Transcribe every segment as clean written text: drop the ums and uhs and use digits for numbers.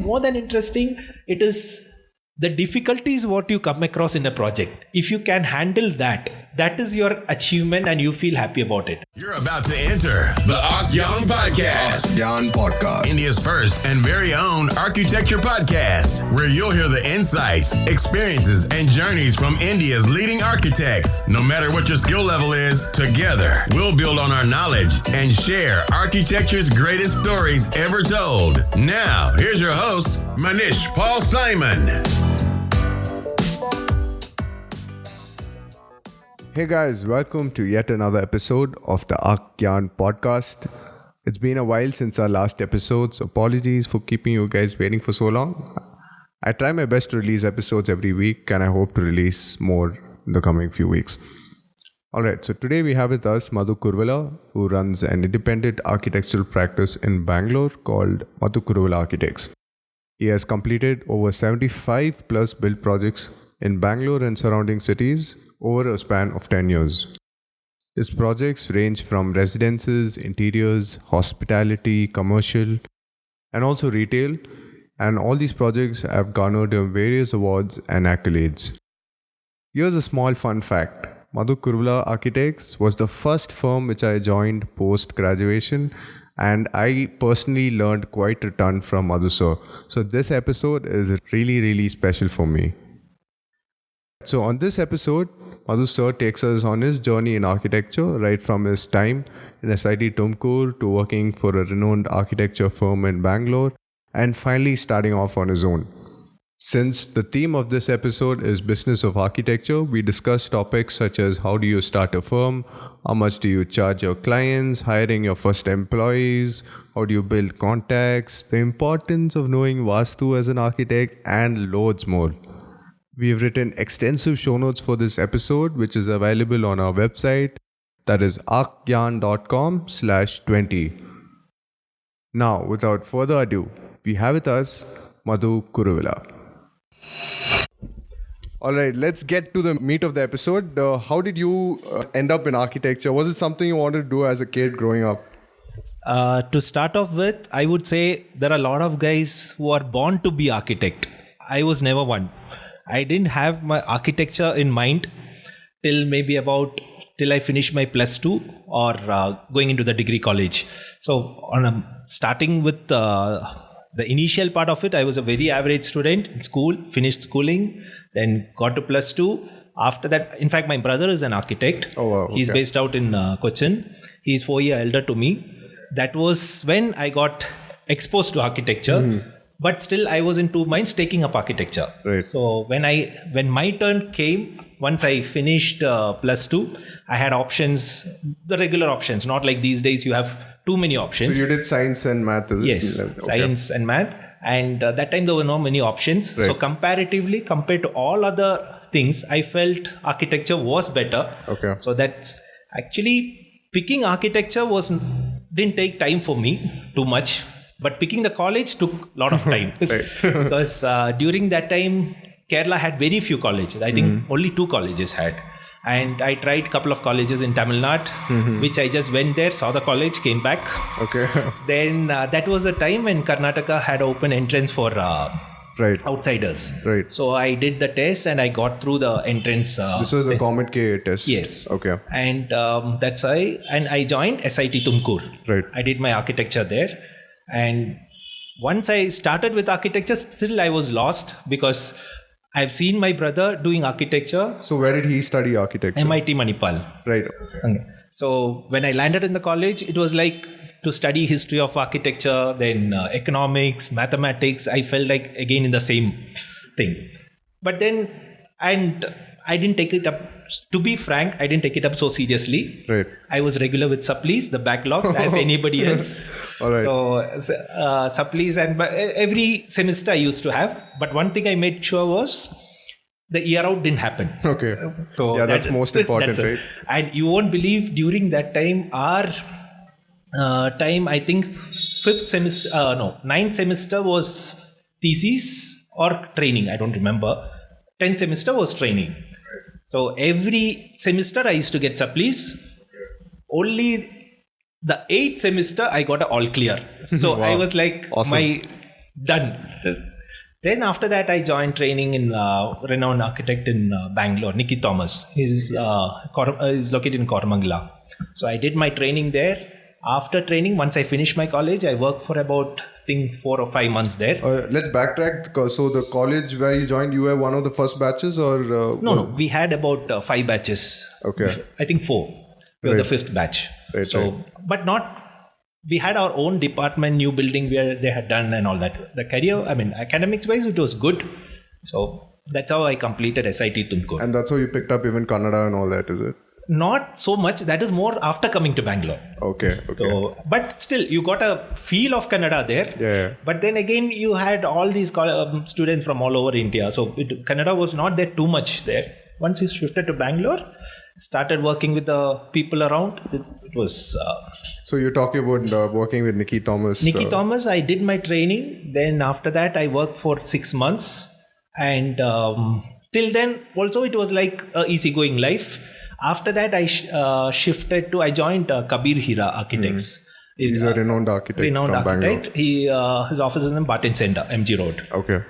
more than interesting, it is the difficulties what you come across in a project. If you can handle that, that is your achievement and you feel happy about it. You're about to enter the Archgyan Podcast. Archgyan Podcast. India's first and very own architecture podcast, where you'll hear the insights, experiences, and journeys from India's leading architects. No matter what your skill level is, together we'll build on our knowledge and share architecture's greatest stories ever told. Now, here's your host, Manish Paul Simon. Hey guys, welcome to yet another episode of the Archgyan Podcast. It's been a while since our last episode, so apologies for keeping you guys waiting for so long. I try my best to release episodes every week and I hope to release more in the coming few weeks. Alright, so today we have with us Madhu Kuruvilla, who runs an independent architectural practice in Bangalore called Madhu Kuruvilla Architects. He has completed over 75 plus build projects in Bangalore and surrounding cities over a span of 10 years. His projects range from residences, interiors, hospitality, commercial, and also retail, and all these projects have garnered him various awards and accolades. Here's a small fun fact. Madhu Kuruvilla Architects was the first firm which I joined post-graduation, and I personally learned quite a ton from Madhu sir. So this episode is really special for me. So on this episode, Madhu sir takes us on his journey in architecture, right from his time in SIT Tumkur to working for a renowned architecture firm in Bangalore, and finally starting off on his own. Since the theme of this episode is business of architecture, we discuss topics such as how do you start a firm, how much do you charge your clients, hiring your first employees, how do you build contacts, the importance of knowing Vastu as an architect, and loads more. We have written extensive show notes for this episode, which is available on our website, that is archgyan.com/20. Now, without further ado, we have with us Madhu Kuruvilla. Alright, let's get to the meat of the episode. How did you end up in architecture? Was it something you wanted to do as a kid growing up? To start off with, I would say there are a lot of guys who are born to be architect. I was never one. I didn't have my architecture in mind till I finished my plus 2 or going into the degree college. So starting with the initial part of it, I was a very average student in school, finished schooling, then got to plus 2. After that, in fact, my brother is an architect. Oh, wow. Okay. He's based out in Cochin. He's 4 years elder to me. That was when I got exposed to architecture. Mm-hmm. But still, I was in two minds taking up architecture. Right. So when my turn came, once I finished plus 2, I had options, the regular options, not like these days you have too many options. So you did science and math? Yes, okay. Science and math. And that time there were not many options. Right. So comparatively, compared to all other things, I felt architecture was better. Okay. So that's actually picking architecture didn't take time for me too much. But picking the college took a lot of time. Because during that time, Kerala had very few colleges. I think only 2 colleges had. And I tried a couple of colleges in Tamil Nadu, which I just went there, saw the college, came back. Okay. Then that was the time when Karnataka had open entrance for outsiders. Right. So I did the test and I got through the entrance. This was a Comet K test? Yes. Okay. And that's why. And I joined SIT Tumkur. Right. I did my architecture there. And once I started with architecture, still I was lost because I've seen my brother doing architecture. So where did he study architecture? MIT Manipal. Right. Okay. So when I landed in the college, it was like to study history of architecture, then economics, mathematics. I felt like again in the same thing. But then, and I didn't take it up. To be frank, I didn't take it up so seriously. Right. I was regular with supplies, the backlogs, as anybody else. All right. So supplies and every semester I used to have. But one thing I made sure was the year out didn't happen. Okay. So yeah, that's most important, right? And you won't believe during that time, our time, I think 9th semester was thesis or training. I don't remember. 10th semester was training. So every semester I used to get supplies. Only the 8th semester I got an all clear. So wow. I was like, awesome. done. Then after that, I joined training in renowned architect in Bangalore, Nicky Thomas. He's located in Koramangala. So I did my training there. After training, once I finished my college, I worked for about, I think, 4 or 5 months there. Let's backtrack. So the college where you joined, you were one of the first batches or? No. We had about 5 batches. Okay. I think 4. We were the 5th batch. But not... We had our own department, new building where they had done and all that. The career, academics wise, it was good. So that's how I completed SIT Tumkur. And that's how you picked up even Kannada and all that, is it? Not so much. That is more after coming to Bangalore. Okay. So, but still, you got a feel of Kannada there. Yeah. But then again, you had all these students from all over India. So Kannada was not there too much there. Once you shifted to Bangalore, started working with the people around. It was... So you're talking about working with Nicky Thomas. Nicky Thomas, I did my training. Then after that, I worked for 6 months. And till then, also it was like an easygoing life. After that, I joined Kabir Hira Architects. He's a renowned architect from Bangalore. His office is in Barton Center, MG Road. Okay.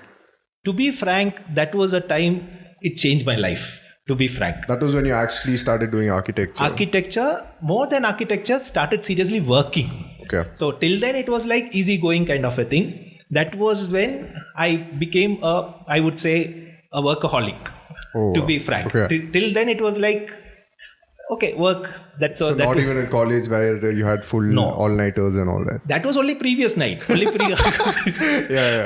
To be frank, that was a time it changed my life. To be frank. That was when you actually started doing architecture. Architecture, more than architecture, started seriously working. Okay. So till then it was like easygoing kind of a thing. That was when I became I would say a workaholic. To be frank. Okay. Till then it was like, okay, work. That's all. So not even in college where you had full all-nighters and all that. That was only previous night. Only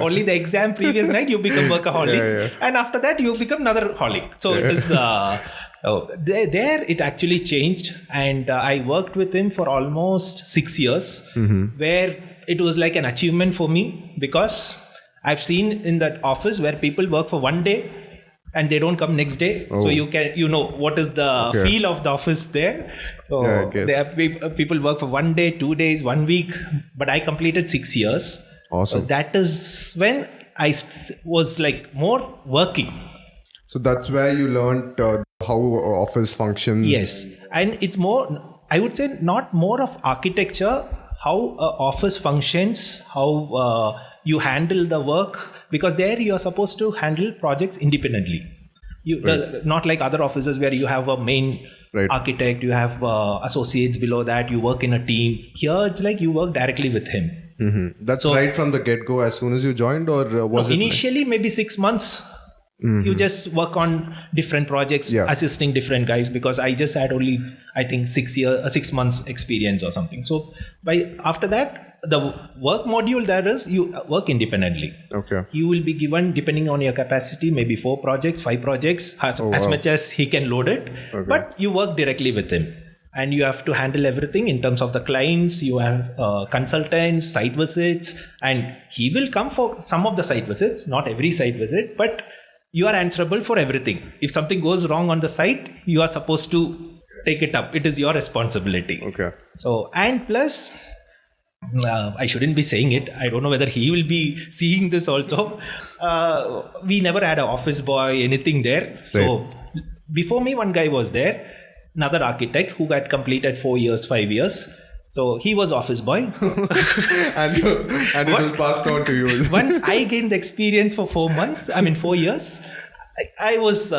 Only the exam previous night you become workaholic, and after that you become another holic. So it is. So there it actually changed, and I worked with him for almost 6 years, where it was like an achievement for me because I've seen in that office where people work for 1 day. And they don't come next day, so you know what is the feel of the office there. So people work for 1 day, 2 days, 1 week, but I completed 6 years. Awesome. So that is when I was like more working. So that's where you learned how office functions. Yes, and it's more. I would say not more of architecture, how office functions, how you handle the work. Because there you are supposed to handle projects independently. Not like other offices where you have a main architect, you have associates below that, you work in a team. Here it's like you work directly with him. Mm-hmm. That's right from the get-go as soon as you joined, or was it? Initially, maybe 6 months. You just work on different projects, assisting different guys, because I just had only, I think, 6 months experience or something. So after that, the work module there is you work independently. Okay. You will be given, depending on your capacity, maybe 4 projects, 5 projects, as much as he can load it. Okay. But you work directly with him. And you have to handle everything in terms of the clients, you have consultants, site visits, and he will come for some of the site visits, not every site visit, but you are answerable for everything. If something goes wrong on the site, you are supposed to take it up. It is your responsibility. Okay. So, and plus, I shouldn't be saying it. I don't know whether he will be seeing this also. We never had an office boy, anything there. So before me, one guy was there, another architect who had completed 4 years, 5 years. So he was office boy. and it was passed on to you. Once I gained the experience for 4 years, I was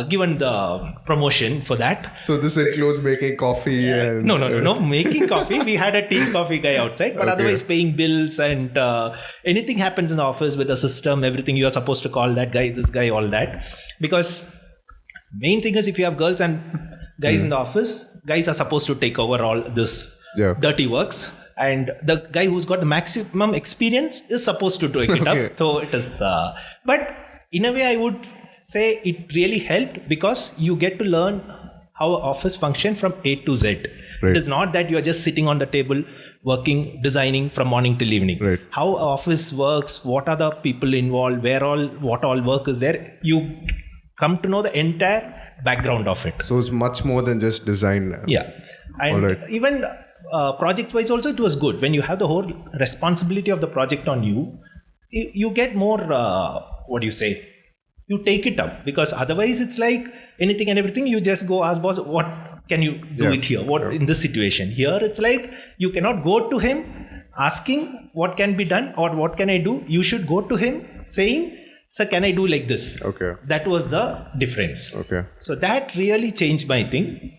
given the promotion for that. So this includes making coffee and... No. Making coffee. We had a tea coffee guy outside. But otherwise paying bills and anything happens in the office with the system, everything, you are supposed to call that guy, this guy, all that. Because main thing is if you have girls and guys in the office, guys are supposed to take over all this dirty works. And the guy who's got the maximum experience is supposed to take it up. So it is... but in a way, I would say it really helped because you get to learn how office function from A to Z. It is not that you are just sitting on the table working, designing from morning till evening. How office works, what are the people involved, what all work is there. You come to know the entire background of it. So it's much more than just design. And even project wise also it was good. When you have the whole responsibility of the project on you, you get more, you take it up, because otherwise it's like anything and everything, you just go ask boss, what can you do it here? What in this situation? Here it's like you cannot go to him asking what can be done or what can I do, you should go to him saying, sir, can I do like this? Okay. That was the difference. Okay. So that really changed my thing.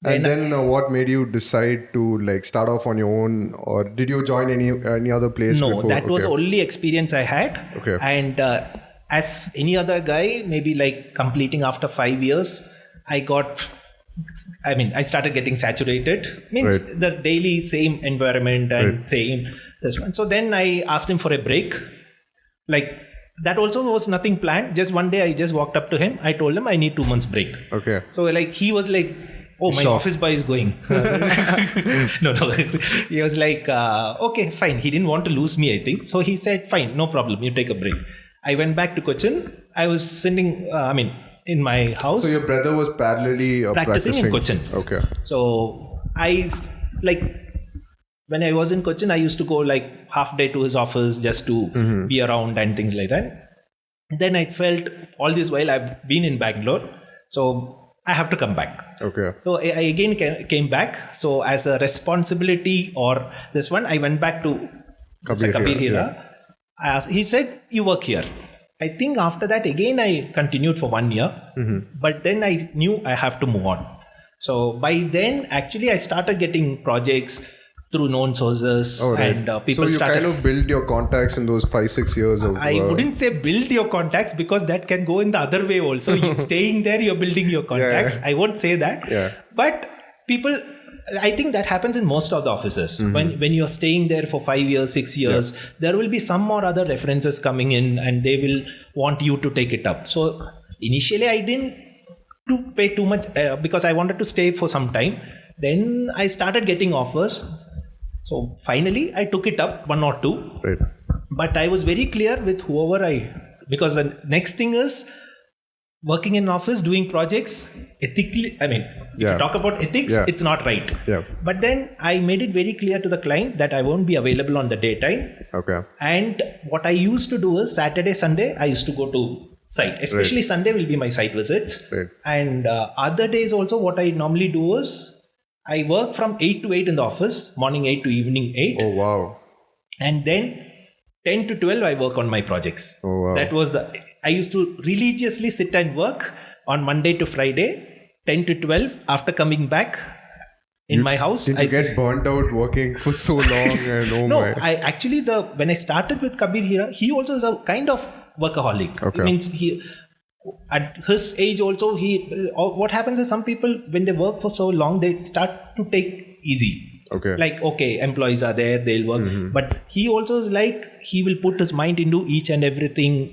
And then what made you decide to like start off on your own, or did you join any other place No, before? that was the only experience I had. Okay. And as any other guy, maybe like completing after 5 years, I started getting saturated. Means the daily same environment and same this one. So then I asked him for a break. Like that also was nothing planned. Just one day I just walked up to him. I told him I need 2 months break. Okay. So like he was like, oh, my office boy is going. No. He was like, okay, fine. He didn't want to lose me, I think. So he said, fine, no problem. You take a break. I went back to Cochin. I was sitting, in my house. So your brother was parallelly practicing in Cochin. Okay. So when I was in Cochin, I used to go like half day to his office just to be around and things like that. Then I felt all this while I've been in Bangalore. So I have to come back. Okay. So I again came back. So as a responsibility or this one, I went back to Kabir Hira. He said, you work here. I think after that, again, I continued for 1 year. But then I knew I have to move on. So by then, actually, I started getting projects through known sources and people started... So you kind of build your contacts in those 5-6 years of... I wouldn't say build your contacts because that can go in the other way also. You're staying there, you're building your contacts. Yeah. I won't say that. Yeah. But people... I think that happens in most of the offices. When you're staying there for 5 years, 6 years, there will be some or other references coming in and they will want you to take it up. So initially I didn't pay too much because I wanted to stay for some time. Then I started getting offers. So finally I took it up, 1 or 2. Right. But I was very clear with whoever because the next thing is working in an office, doing projects ethically. If you talk about ethics, it's not right. Yeah. But then I made it very clear to the client that I won't be available on the daytime. Okay. And what I used to do is Saturday, Sunday, I used to go to site. Especially Sunday will be my site visits. Right. And other days also what I normally do is I work from 8 to 8 in the office, morning 8 to evening 8. Oh, wow. And then 10 to 12, I work on my projects. Oh, wow. That was I used to religiously sit and work on Monday to Friday, 10 to 12. After coming back in my house, did you get burnt out working for so long? And when I started with Kabir Hira, he also is a kind of workaholic. Okay. It means at his age also, what happens is some people, when they work for so long, they start to take easy. Okay. Like, okay, employees are there, they'll work. But he also is like, he will put his mind into each and everything,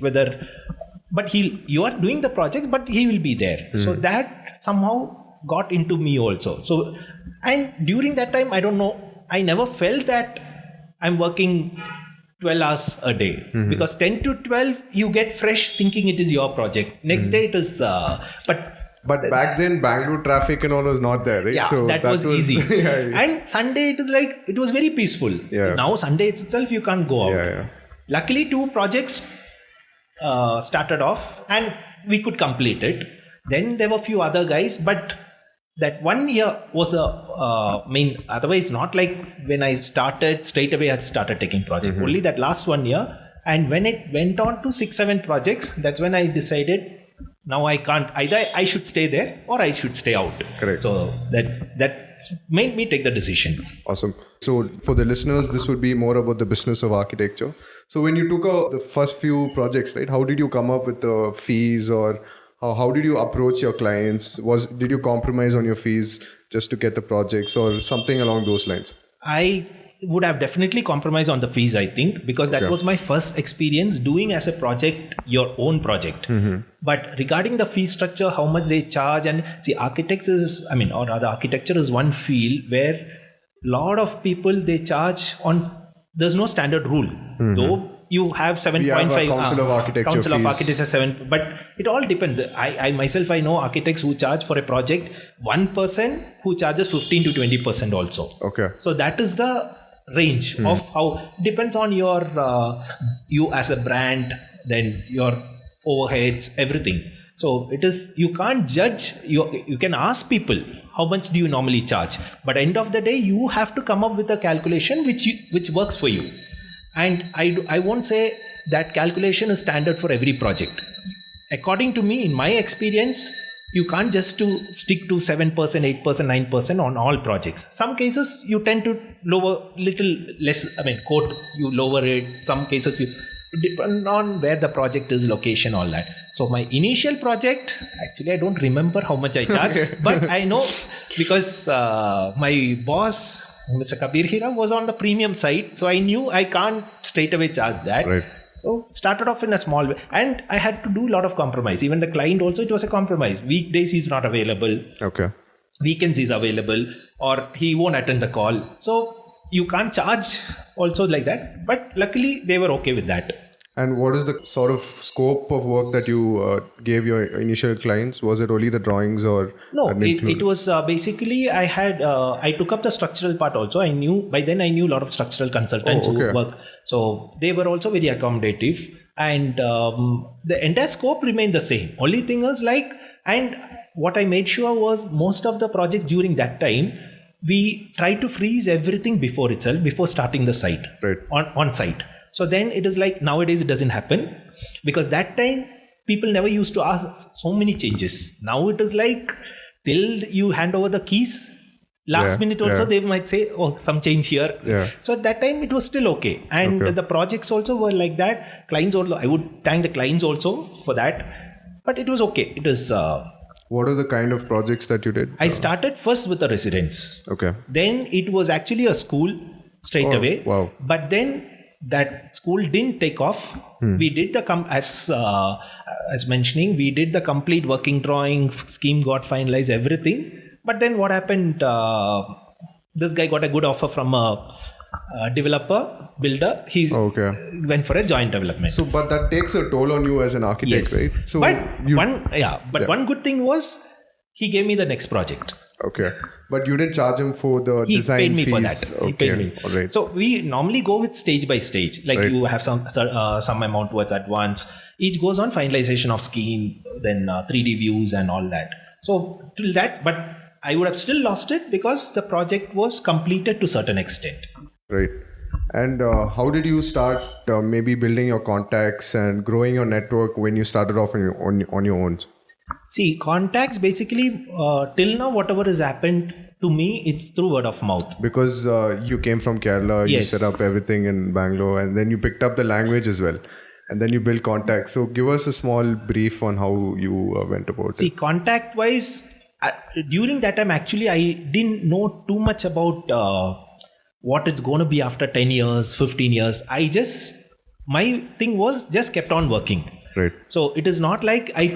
but you are doing the project, but he will be there. So that somehow got into me also. So, and during that time, I don't know, I never felt that I'm working 12 hours a day. Because 10 to 12, you get fresh thinking it is your project. Next day it is, But back then, Bangalore traffic and all was not there, right? Yeah, so that was easy. Yeah. And Sunday, it was very peaceful. Yeah. Now, Sunday itself, you can't go out. Yeah. Luckily, 2 projects started off and we could complete it. Then there were a few other guys, but that 1 year was otherwise not like when I started, straight away I started taking project. Only that last 1 year. And when it went on to 6-7 projects, that's when I decided, now I can't, either I should stay there or I should stay out. Correct. So that made me take the decision. Awesome. So for the listeners, this would be more about the business of architecture. So when you took the first few projects, right, how did you come up with the fees, or how did you approach your clients? Did you compromise on your fees just to get the projects or something along those lines? I would have definitely compromised on the fees, I think, because that was my first experience doing as a project, your own project. But regarding the fee structure, how much they charge, and see, architecture is one field where a lot of people, they charge on, there's no standard rule. Though you have 7.5 Council of Architecture Council of fees. Architects has 7, but it all depends. I myself, I know architects who charge for a project, one person who charges 15 to 20% also. Okay. So that is the range of how, depends on your you as a brand, then your overheads, everything. So it is, you can't judge, you can ask people, how much do you normally charge? But end of the day, you have to come up with a calculation which works for you. And I won't say that calculation is standard for every project. According to me, in my experience, you can't just stick to 7%, 8%, 9% on all projects. Some cases you tend to lower little less, quote, you lower it. Some cases you depend on where the project is, location, all that. So my initial project, actually I don't remember how much I charged, but I know because my boss, Mr. Kabir Hira, was on the premium side. So I knew I can't straight away charge that. Right. So started off in a small way, and I had to do a lot of compromise. Even the client also, it was a compromise. Weekdays he's not available. Okay. Weekends he's available, or he won't attend the call. So you can't charge also like that. But luckily they were okay with that. And what is the sort of scope of work that you gave your initial clients? Was it only the drawings or? No, it was basically I took up the structural part also. By then I knew a lot of structural consultants who work. So they were also very accommodative, and the entire scope remained the same. Only thing is and what I made sure was most of the projects during that time, we tried to freeze everything before starting the site, right, on site. So then it is nowadays it doesn't happen, because that time people never used to ask so many changes. Now it is till you hand over the keys, last minute also they might say, oh, some change here. Yeah. So at that time it was still okay. And the projects also were like that. Clients also, I would thank the clients also for that. But it was okay. It is... what are the kind of projects that you did? I started first with a residence. Okay. Then it was actually a school straight away. Wow. But then that school didn't take off. We did as mentioning, we did the complete working drawing, scheme got finalized, everything. But then what happened, this guy got a good offer from a developer, builder. He went for a joint development. So, but that takes a toll on you as an architect, right? So one good thing was he gave me the next project. Okay. But you didn't charge him for the design fees? He paid me fees. for that. He paid me. All right. So we normally go with stage by stage. You have some amount towards advance. Each goes on finalization of scheme, then 3D views and all that. So till that, but I would have still lost it because the project was completed to a certain extent. Right. And how did you start maybe building your contacts and growing your network when you started off on your own? See, contacts basically, till now, whatever has happened to me, it's through word of mouth. Because you came from Kerala, you set up everything in Bangalore, and then you picked up the language as well. And then you build contacts. So give us a small brief on how you went about it. See, contact-wise, during that time, actually, I didn't know too much about what it's going to be after 10 years, 15 years. My thing was just kept on working. Right. So it is not like I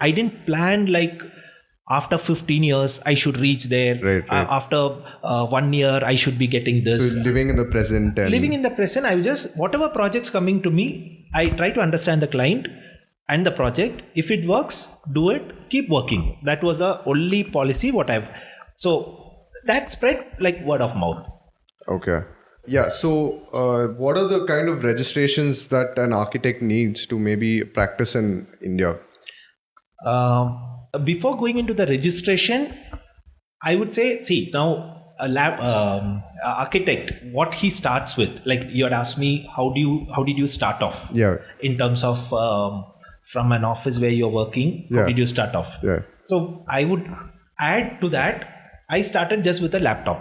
didn't plan after 15 years I should reach there. Right. After 1 year I should be getting this. So living in the present. Living in the present, I just, whatever projects coming to me, I try to understand the client and the project. If it works, do it, keep working. That was the only policy so that spread like word of mouth. Okay. Yeah. So, what are the kind of registrations that an architect needs to maybe practice in India? Before going into the registration, I would say, see, now architect, what he starts with, you had asked me, how did you start off? Yeah. In terms of from an office where you're working, how did you start off? Yeah. So I would add to that, I started just with a laptop.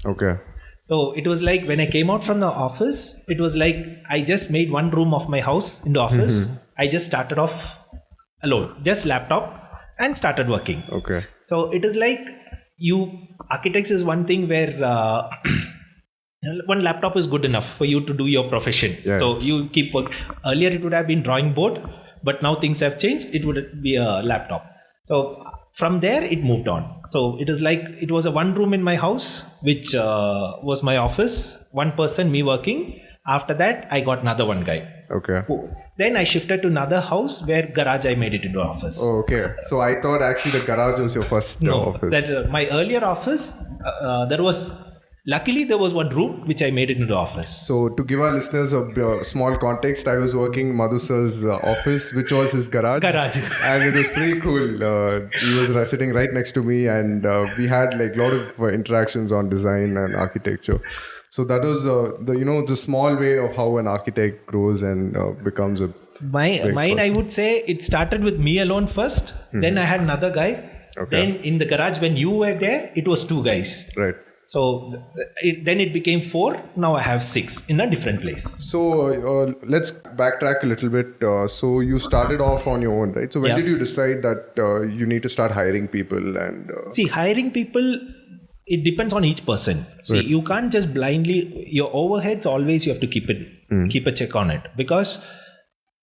Okay. So it was when I came out from the office, it was I just made one room of my house in the office. Mm-hmm. I just started off alone, just laptop, and started working. Okay. So it is architects is one thing where one laptop is good enough for you to do your profession. Yeah. So you keep work. Earlier it would have been drawing board, but now things have changed. It would be a laptop. So from there it moved on. So it is it was a one room in my house, which was my office, one person, me working. After that, I got another one guy. Okay. Then I shifted to another house where garage I made it into office. Oh, okay. So I thought actually the garage was your first office. My earlier office, there was Luckily, there was one room which I made it into the office. So to give our listeners a small context, I was working Madhus's office, which was his garage. And it was pretty cool. He was sitting right next to me, and we had like a lot of interactions on design and architecture. So that was the small way of how an architect grows and becomes a mine. I would say it started with me alone first. Then I had another guy. Okay. Then in the garage when you were there, it was 2 guys. Right. So then it became 4. Now I have 6 in a different place. So let's backtrack a little bit. So you started off on your own, right? So when did you decide that you need to start hiring people? And see, hiring people, it depends on each person. See, you can't just blindly, your overheads always you have to keep a check on it, because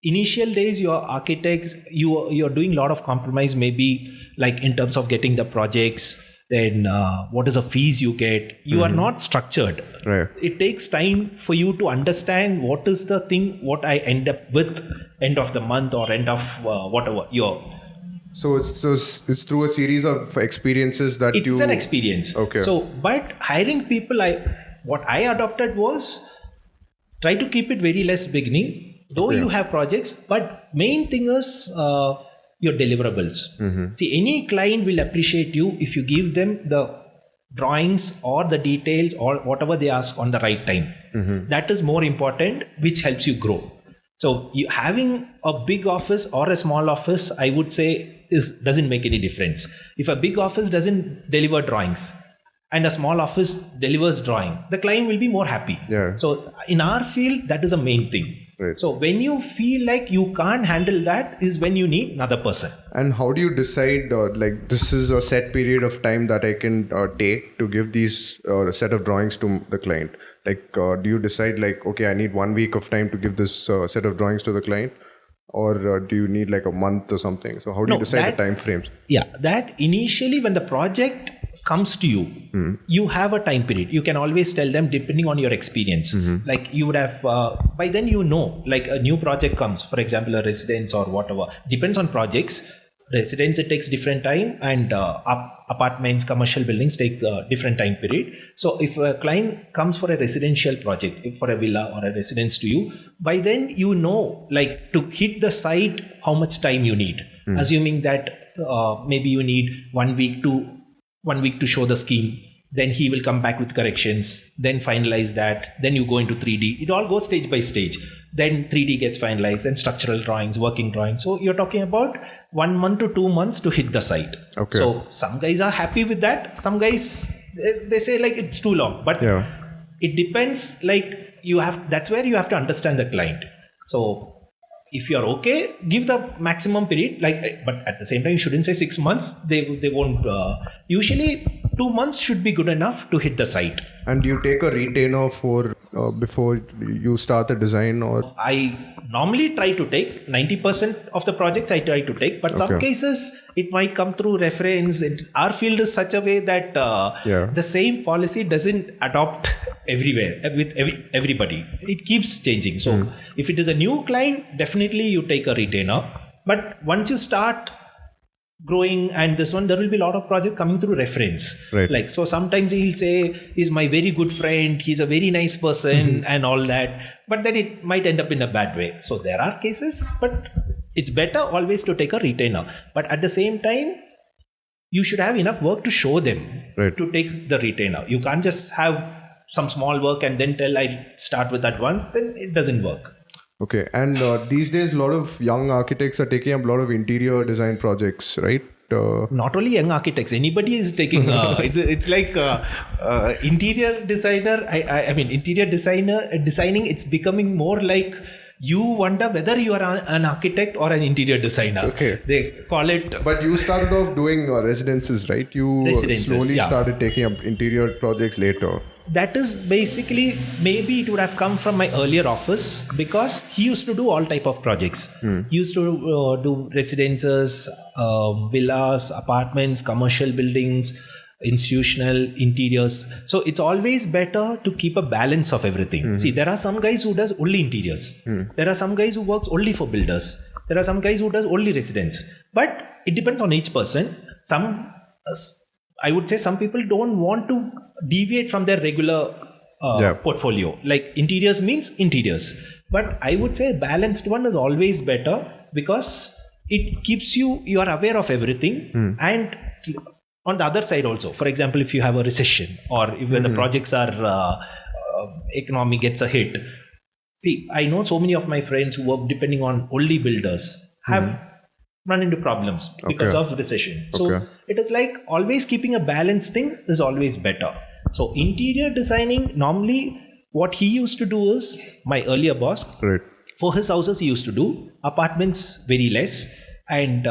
initial days your architects, you're doing a lot of compromise, maybe like in terms of getting the projects. Then what is the fees you get? You are not structured. Right. It takes time for you to understand what is the thing, what I end up with end of the month or end of whatever year. So it's through a series of experiences that it's an experience. Okay. So, but hiring people, what I adopted was try to keep it very less beginning, though you have projects, but main thing is your deliverables. See, any client will appreciate you if you give them the drawings or the details or whatever they ask on the right time. That is more important, which helps you grow. So you having a big office or a small office, I would say doesn't make any difference. If a big office doesn't deliver drawings and a small office delivers drawing, the client will be more happy. Yeah. So in our field, that is a main thing. Right. So when you feel like you can't handle that is when you need another person. And how do you decide like this is a set period of time that I can take to give these set of drawings to the client? Like do you decide like, okay, I need 1 week of time to give this set of drawings to the client? Or do you need like a month or something? So how do you decide the time frames? Yeah, that initially when the project comes to you, you have a time period. You can always tell them depending on your experience. Like you would have, by then like a new project comes, for example, a residence or whatever. Depends on projects. Residence, it takes different time, and apartments, commercial buildings take different time period. So if a client comes for a residential project, for a villa or a residence to you, by then like to hit the site how much time you need. Assuming that maybe you need 1 week to show the scheme, then he will come back with corrections, then finalize that, then you go into 3D. It all goes stage by stage. Then 3D gets finalized, and structural drawings, working drawings. So you're talking about 1 month to 2 months to hit the site. Okay. So some guys are happy with that. Some guys, they say like it's too long. But it depends. Like that's where you have to understand the client. So if you're okay, give the maximum period. But at the same time, you shouldn't say 6 months. They won't. Usually 2 months should be good enough to hit the site. And do you take a retainer for before you start the design? Or I normally try to take 90% of the projects I try to take, but some cases it might come through reference. Our field is such a way that the same policy doesn't adopt everywhere with everybody. It keeps changing. So if it is a new client, definitely you take a retainer. But once you start growing and this one, there will be a lot of projects coming through reference. Right. Like, so sometimes he'll say, he's my very good friend, he's a very nice person and all that. But then it might end up in a bad way. So there are cases, but it's better always to take a retainer. But at the same time, you should have enough work to show them to take the retainer. You can't just have some small work and then tell I start with that once, then it doesn't work. Okay, and these days a lot of young architects are taking up a lot of interior design projects, right? Not only young architects, anybody is taking. It's like interior designer. I mean, interior designing. It's becoming more like you wonder whether you are an architect or an interior designer. Okay, they call it. But you started off doing residences, right? You slowly started taking up interior projects later. That is basically, maybe it would have come from my earlier office, because he used to do all type of projects. He used to do residences, villas, apartments, commercial buildings, institutional interiors. So it's always better to keep a balance of everything. See, there are some guys who does only interiors. There are some guys who works only for builders. There are some guys who does only residence. But it depends on each person. Some I would say some people don't want to deviate from their regular portfolio. Like interiors means interiors. But I would say balanced one is always better because it keeps you are aware of everything. And on the other side also, for example, if you have a recession or if when the projects are economy gets a hit. See, I know so many of my friends who work depending on only builders have run into problems because of recession. So it is like always keeping a balanced thing is always better. So interior designing, normally what he used to do is, my earlier boss, for his houses he used to do, apartments very less, and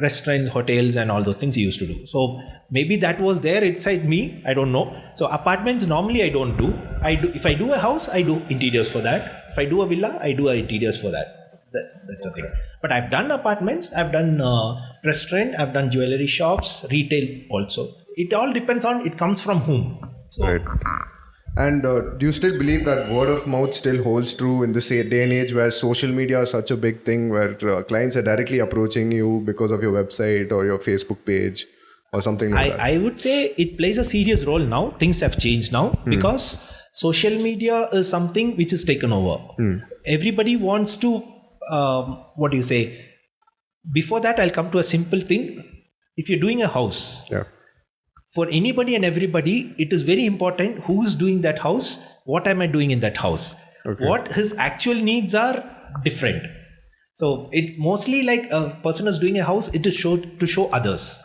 restaurants, hotels and all those things he used to do. So maybe that was there inside me, I don't know. So apartments normally I don't do. If I do a house, I do interiors for that. If I do a villa, I do interiors for that. That's the thing. But I've done apartments, I've done restaurant, I've done jewelry shops, retail also. It all depends on it comes from whom. So, And do you still believe that word of mouth still holds true in this day and age where social media is such a big thing, where clients are directly approaching you because of your website or your Facebook page or something like that? I would say it plays a serious role now. Things have changed now because social media is something which is taken over. Everybody wants to, before that I'll come to a simple thing. If you're doing a house, for anybody and everybody, it is very important who is doing that house, what am I doing in that house, what his actual needs are different. So it's mostly like a person is doing a house, it is to show others.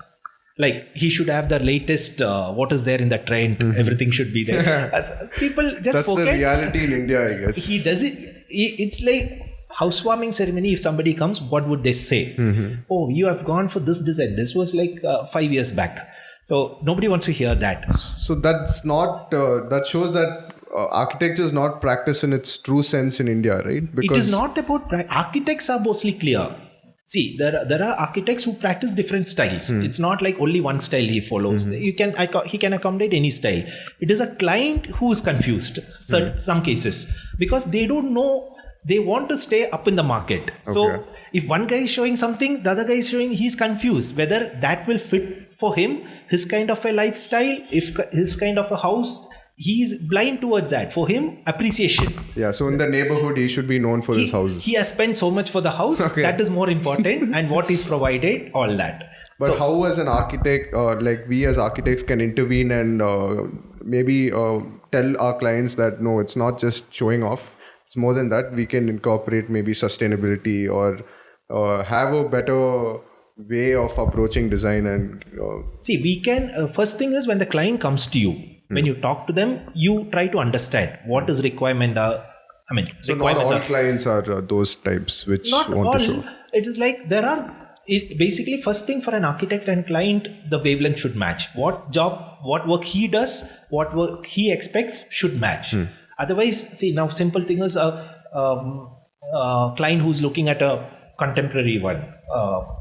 Like he should have the latest, what is there in the trend, everything should be there. As people just forget. That's the reality in India, I guess. He does it, it's like housewarming ceremony. If somebody comes, what would they say? Oh, you have gone for this design. This was like 5 years back. So nobody wants to hear that. So that's not, that shows that architecture is not practiced in its true sense in India, right? Because it is not about, architects are mostly clear. See, there are architects who practice different styles. It's not like only one style he follows. He can accommodate any style. It is a client who is confused, some cases, because they don't know, they want to stay up in the market. So if one guy is showing something, the other guy is showing, he's confused whether that will fit for him, his kind of a lifestyle, if his kind of a house, he is blind towards that. For him, appreciation. Yeah, so in the neighborhood, he should be known for his houses. He has spent so much for the house, that is more important, and what is provided, all that. But so, how as an architect, like we as architects can intervene and maybe tell our clients that no, it's not just showing off. It's more than that. We can incorporate maybe sustainability or have a better way of approaching design. And see, we can, first thing is when the client comes to you, when you talk to them, you try to understand what is requirement are. I mean, so not all clients are those types which not want all, to show. It is like there are, basically first thing for an architect and client, the wavelength should match. What work he does, what work he expects should match. Otherwise, see, now simple thing is a client who's looking at a contemporary one,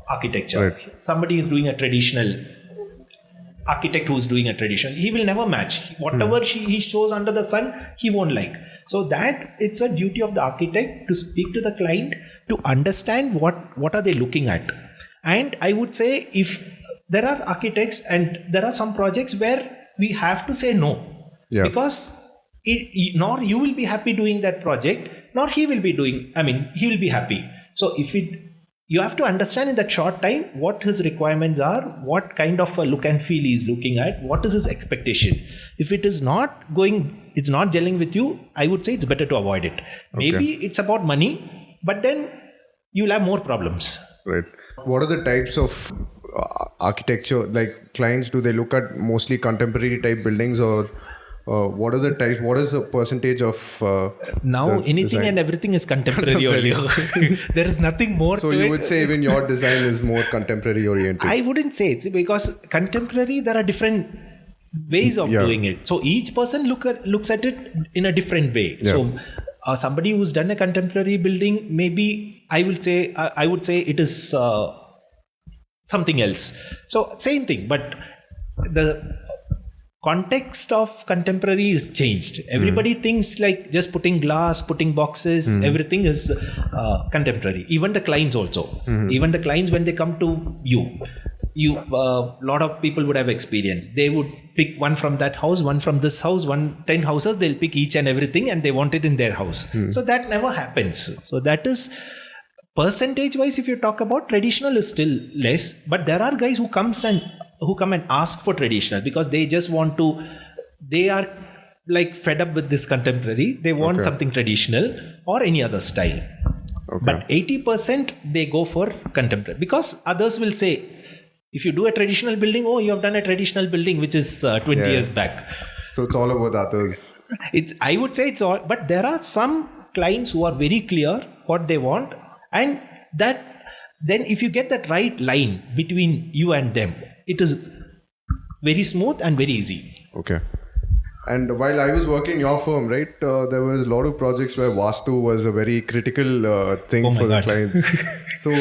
architecture. Somebody is doing a traditional, architect who's doing a traditional, he will never match. Whatever he shows under the sun, he won't like. So that it's a duty of the architect to speak to the client, to understand what are they looking at. And I would say if there are architects and there are some projects where we have to say no, because nor you will be happy doing that project, nor he will be he will be happy. So you have to understand in that short time what his requirements are, what kind of a look and feel he is looking at, what is his expectation. If it is not it's not gelling with you, I would say it's better to avoid it. Maybe it's about money, but then you'll have more problems. Right. What are the types of architecture, like clients, do they look at mostly contemporary type buildings, or what are the types? What is the percentage of now anything design? And everything is contemporary only. There is nothing more. So to you would say even your design is more contemporary oriented? I wouldn't say it's because contemporary, there are different ways of doing it. So each person looks at it in a different way. So somebody who's done a contemporary building, maybe I would say it is something else. So same thing, but the context of contemporary is changed. Everybody thinks like just putting glass, putting boxes, everything is contemporary. Even the clients also. Even the clients, when they come to you, lot of people would have experienced. They would pick one from that house, one from this house, 10 houses, they'll pick each and everything and they want it in their house. So that never happens. So that is percentage wise, if you talk about, traditional is still less, but there are guys who come and ask for traditional because they just want to, they are like fed up with this contemporary. They want something traditional or any other style. But 80% they go for contemporary because others will say, if you do a traditional building, you have done a traditional building which is 20 years back. So it's all about others. I would say it's all, but there are some clients who are very clear what they want, and that then if you get that right line between you and them, it is very smooth and very easy. Okay. And while I was working in your firm, right, there was a lot of projects where Vastu was a very critical thing for the clients. So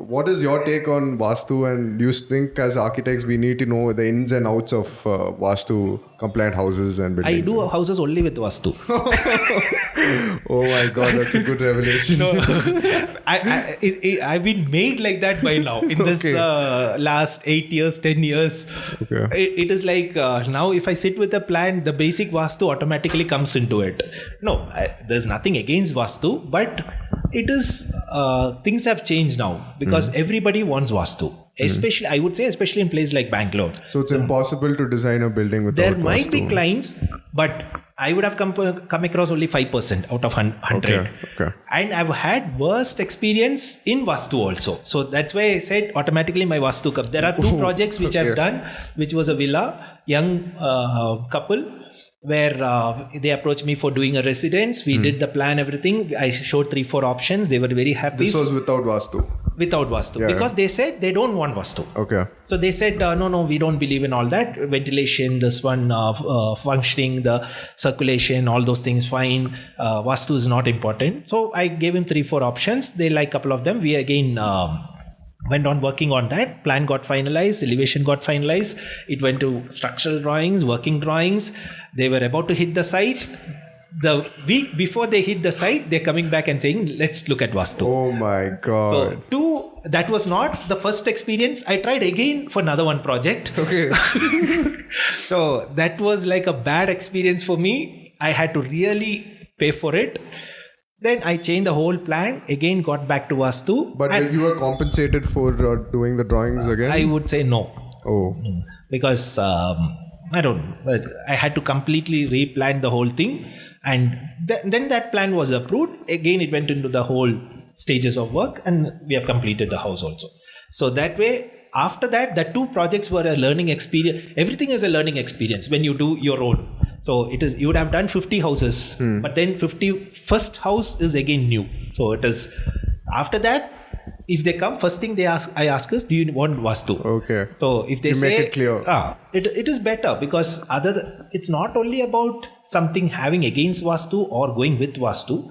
what is your take on Vastu, and do you think as architects we need to know the ins and outs of Vastu compliant houses and buildings? I do houses only with Vastu. Oh my God, that's a good revelation. No, I've been made like that by now in this last 8 years, 10 years. It is like now if I sit with a plan, the basic Vastu automatically comes into it. No, there's nothing against Vastu, but it is things have changed now because everybody wants Vastu. Especially, I would say, especially in places like Bangalore. So it's impossible to design a building without There might Vastu. be clients, but I would have come across only 5% out of 100. Okay. And I've had worst experience in Vastu also. So that's why I said automatically my Vastu cup. There are two projects which I've done, which was a villa, young couple, where they approached me for doing a residence. We did the plan, everything. I showed 3-4 options. They were very happy. This was without Vastu? Without Vastu. Because they said they don't want Vastu. Okay. So they said, no, we don't believe in all that. Ventilation, this one, functioning, the circulation, all those things, fine. Vastu is not important. So I gave him 3-4 options. They like a couple of them. We again went on working on that. Plan got finalized, elevation got finalized. It went to structural drawings, working drawings. They were about to hit the site. The week before they hit the site, they're coming back and saying, let's look at Vastu. Oh my God. So that was not the first experience. I tried again for another one project. Okay. So that was like a bad experience for me. I had to really pay for it. Then I changed the whole plan, again got back to Vastu. But you were compensated for doing the drawings again? I would say no. Oh. Because I don't know. I had to completely replan the whole thing. And then that plan was approved. Again, it went into the whole stages of work and we have completed the house also. So that way, after that, the two projects were a learning experience. Everything is a learning experience when you do your own. So it is, you would have done 50 houses, but then 51st house is again new. So it is, after that, if they come, first thing I ask is, do you want Vastu? Okay. So if they you say, make it clear. It is better because it's not only about something having against Vastu or going with Vastu.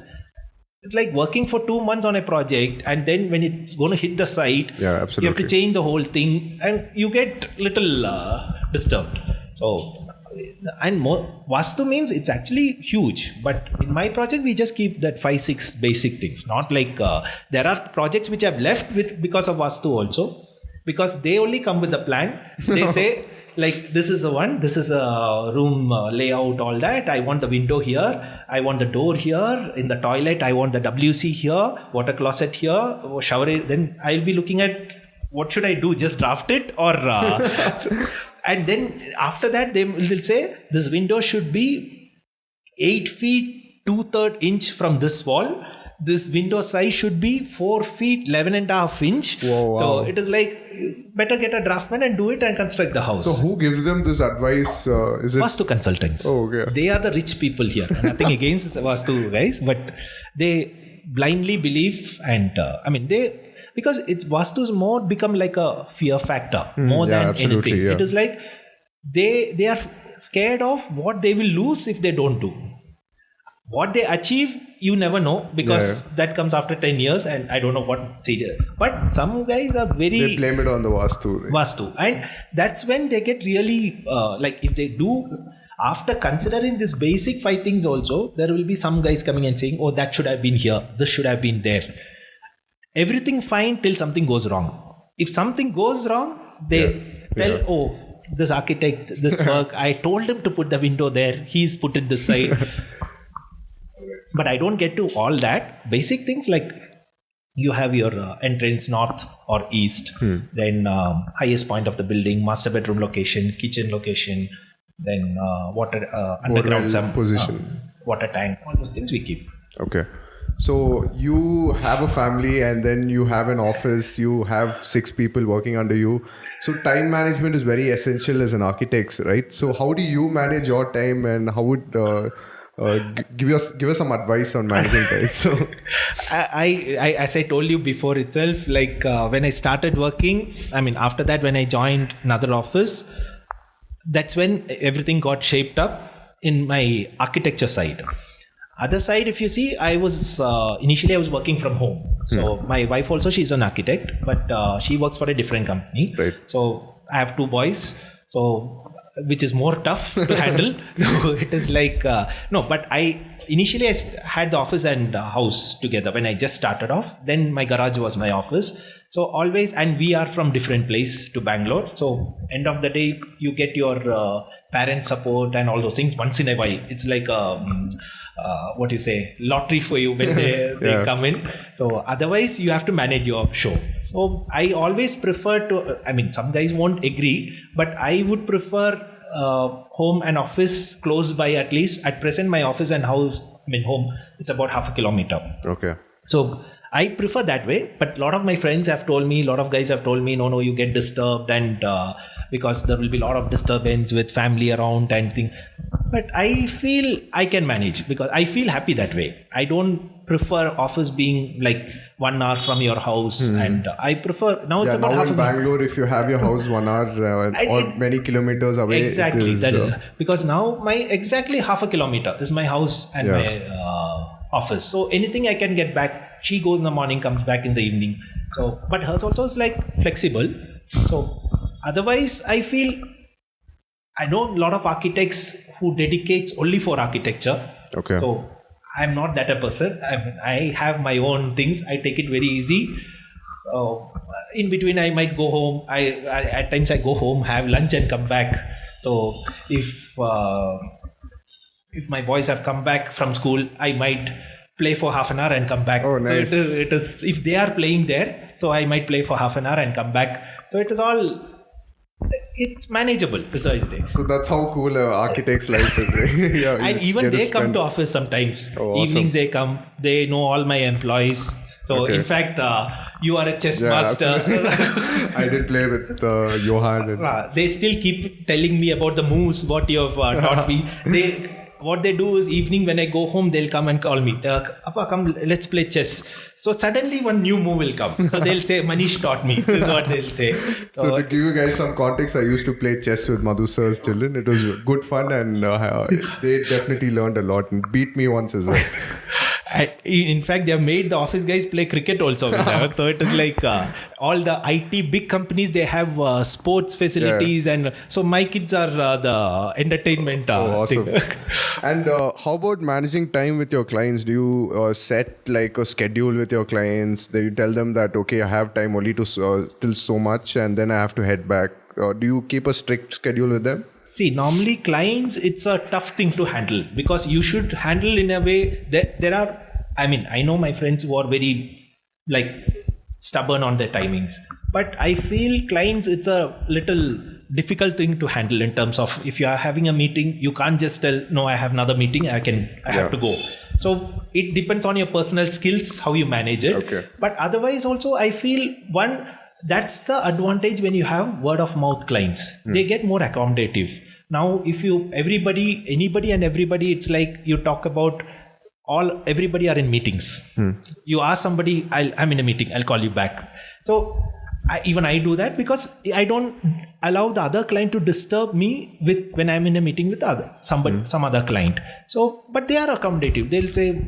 It's like working for 2 months on a project and then when it's going to hit the site, you have to change the whole thing and you get little disturbed. So, and more, Vastu means it's actually huge, but in my project we just keep that 5-6 basic things. Not like there are projects which I've left with because of Vastu also, because they only come with the plan. They say like, this is the one, this is a room layout, all that. I want the window here, I want the door here, in the toilet I want the WC here, water closet here, shower. Then I'll be looking at what should I do, just draft it or and then after that they'll say this window should be 8 feet 2/3 inch from this wall. This window size should be 4 feet 11.5 inch. Wow. So it is like, better get a draftsman and do it and construct the house. So who gives them this advice? Is it Vastu consultants? Oh, okay. They are the rich people here. Nothing against Vastu guys, but they blindly believe and because it's Vastu's more become like a fear factor more than anything. Yeah. It is like they are scared of what they will lose if they don't do. What they achieve, you never know because that comes after 10 years and I don't know what serious. But some guys are they blame it on the Vastu. Right? Vastu. And that's when they get really like if they do, after considering this basic 5 things also, there will be some guys coming and saying, oh, that should have been here, this should have been there. Everything fine till something goes wrong. If something goes wrong, they tell, this architect, this work, I told him to put the window there, he's put it this side. But I don't get to all that. Basic things like you have your entrance north or east, then highest point of the building, master bedroom location, kitchen location, then water underground position, water tank, all those things we keep. Okay. So you have a family and then you have an office, you have 6 people working under you. So time management is very essential as an architect, right? So how do you manage your time, and how would give us some advice on managing time? So I as I told you before itself, like when I started working, after that when I joined another office, that's when everything got shaped up in my architecture side. Other side, if you see, I was initially I was working from home. So my wife also, she's an architect, but she works for a different company. Right. So I have 2 boys, so which is more tough to handle. So it is like but I initially I had the office and house together when I just started off. Then my garage was my office. So always, and we are from different place to Bangalore. So end of the day, you get your parent support and all those things once in a while. It's like lottery for you when they come in. So otherwise you have to manage your show. So I always prefer to, some guys won't agree, but I would prefer home and office close by. At least at present my office and house, home, it's about half a kilometer. Okay. So I prefer that way, but a lot of my friends have told me, a lot of guys have told me, no, you get disturbed, and because there will be a lot of disturbance with family around and things. But I feel I can manage because I feel happy that way. I don't prefer office being like 1 hour from your house, and I prefer now it's about now half in Bangalore, if you have your house 1 hour or many kilometers away, exactly because now exactly half a kilometer is my house and my office. So anything I can get back. She goes in the morning, comes back in the evening. So, but hers also is like flexible. So otherwise, I feel I know a lot of architects who dedicates only for architecture. Okay. So I'm not that a person. I have my own things. I take it very easy. So in between, I might go home. At times I go home, have lunch, and come back. So if my boys have come back from school, I might play for half an hour and come back. Oh, nice. So it is if they are playing there, so I might play for half an hour and come back. So it is all, it's manageable, is what I say. So that's how cool an architect's life is. And even they come to office sometimes. Oh, awesome. Evenings they come, they know all my employees. So in fact, you are a chess master. I did play with Johan. They still keep telling me about the moves, what you have taught me. What they do is evening when I go home, they'll come and call me. Appa, come, let's play chess. So suddenly one new move will come. So they'll say, Manish taught me. This is what they'll say. So to give you guys some context, I used to play chess with Madhu sir's children. It was good fun, and they definitely learned a lot and beat me once as well. In fact, they have made the office guys play cricket also with them. So it is like all the IT big companies, they have sports facilities, and so my kids are the entertainment awesome. thing. And how about managing time with your clients? Do you set like a schedule with your clients? Do you tell them that, okay, I have time only to till so much and then I have to head back? Do you keep a strict schedule with them? See, normally clients, it's a tough thing to handle because you should handle in a way that there are, I know my friends who are very stubborn on their timings, but I feel clients, it's a little difficult thing to handle in terms of if you are having a meeting, you can't just tell, no, I have another meeting, I have to go. So it depends on your personal skills, how you manage it. Okay. But otherwise also, I feel that's the advantage when you have word of mouth clients. They get more accommodative. Now, if anybody and everybody, it's like you talk about everybody are in meetings. You ask somebody, I'm in a meeting, I'll call you back. So I do that because I don't allow the other client to disturb me when I'm in a meeting with some other client. So, but they are accommodative. They'll say,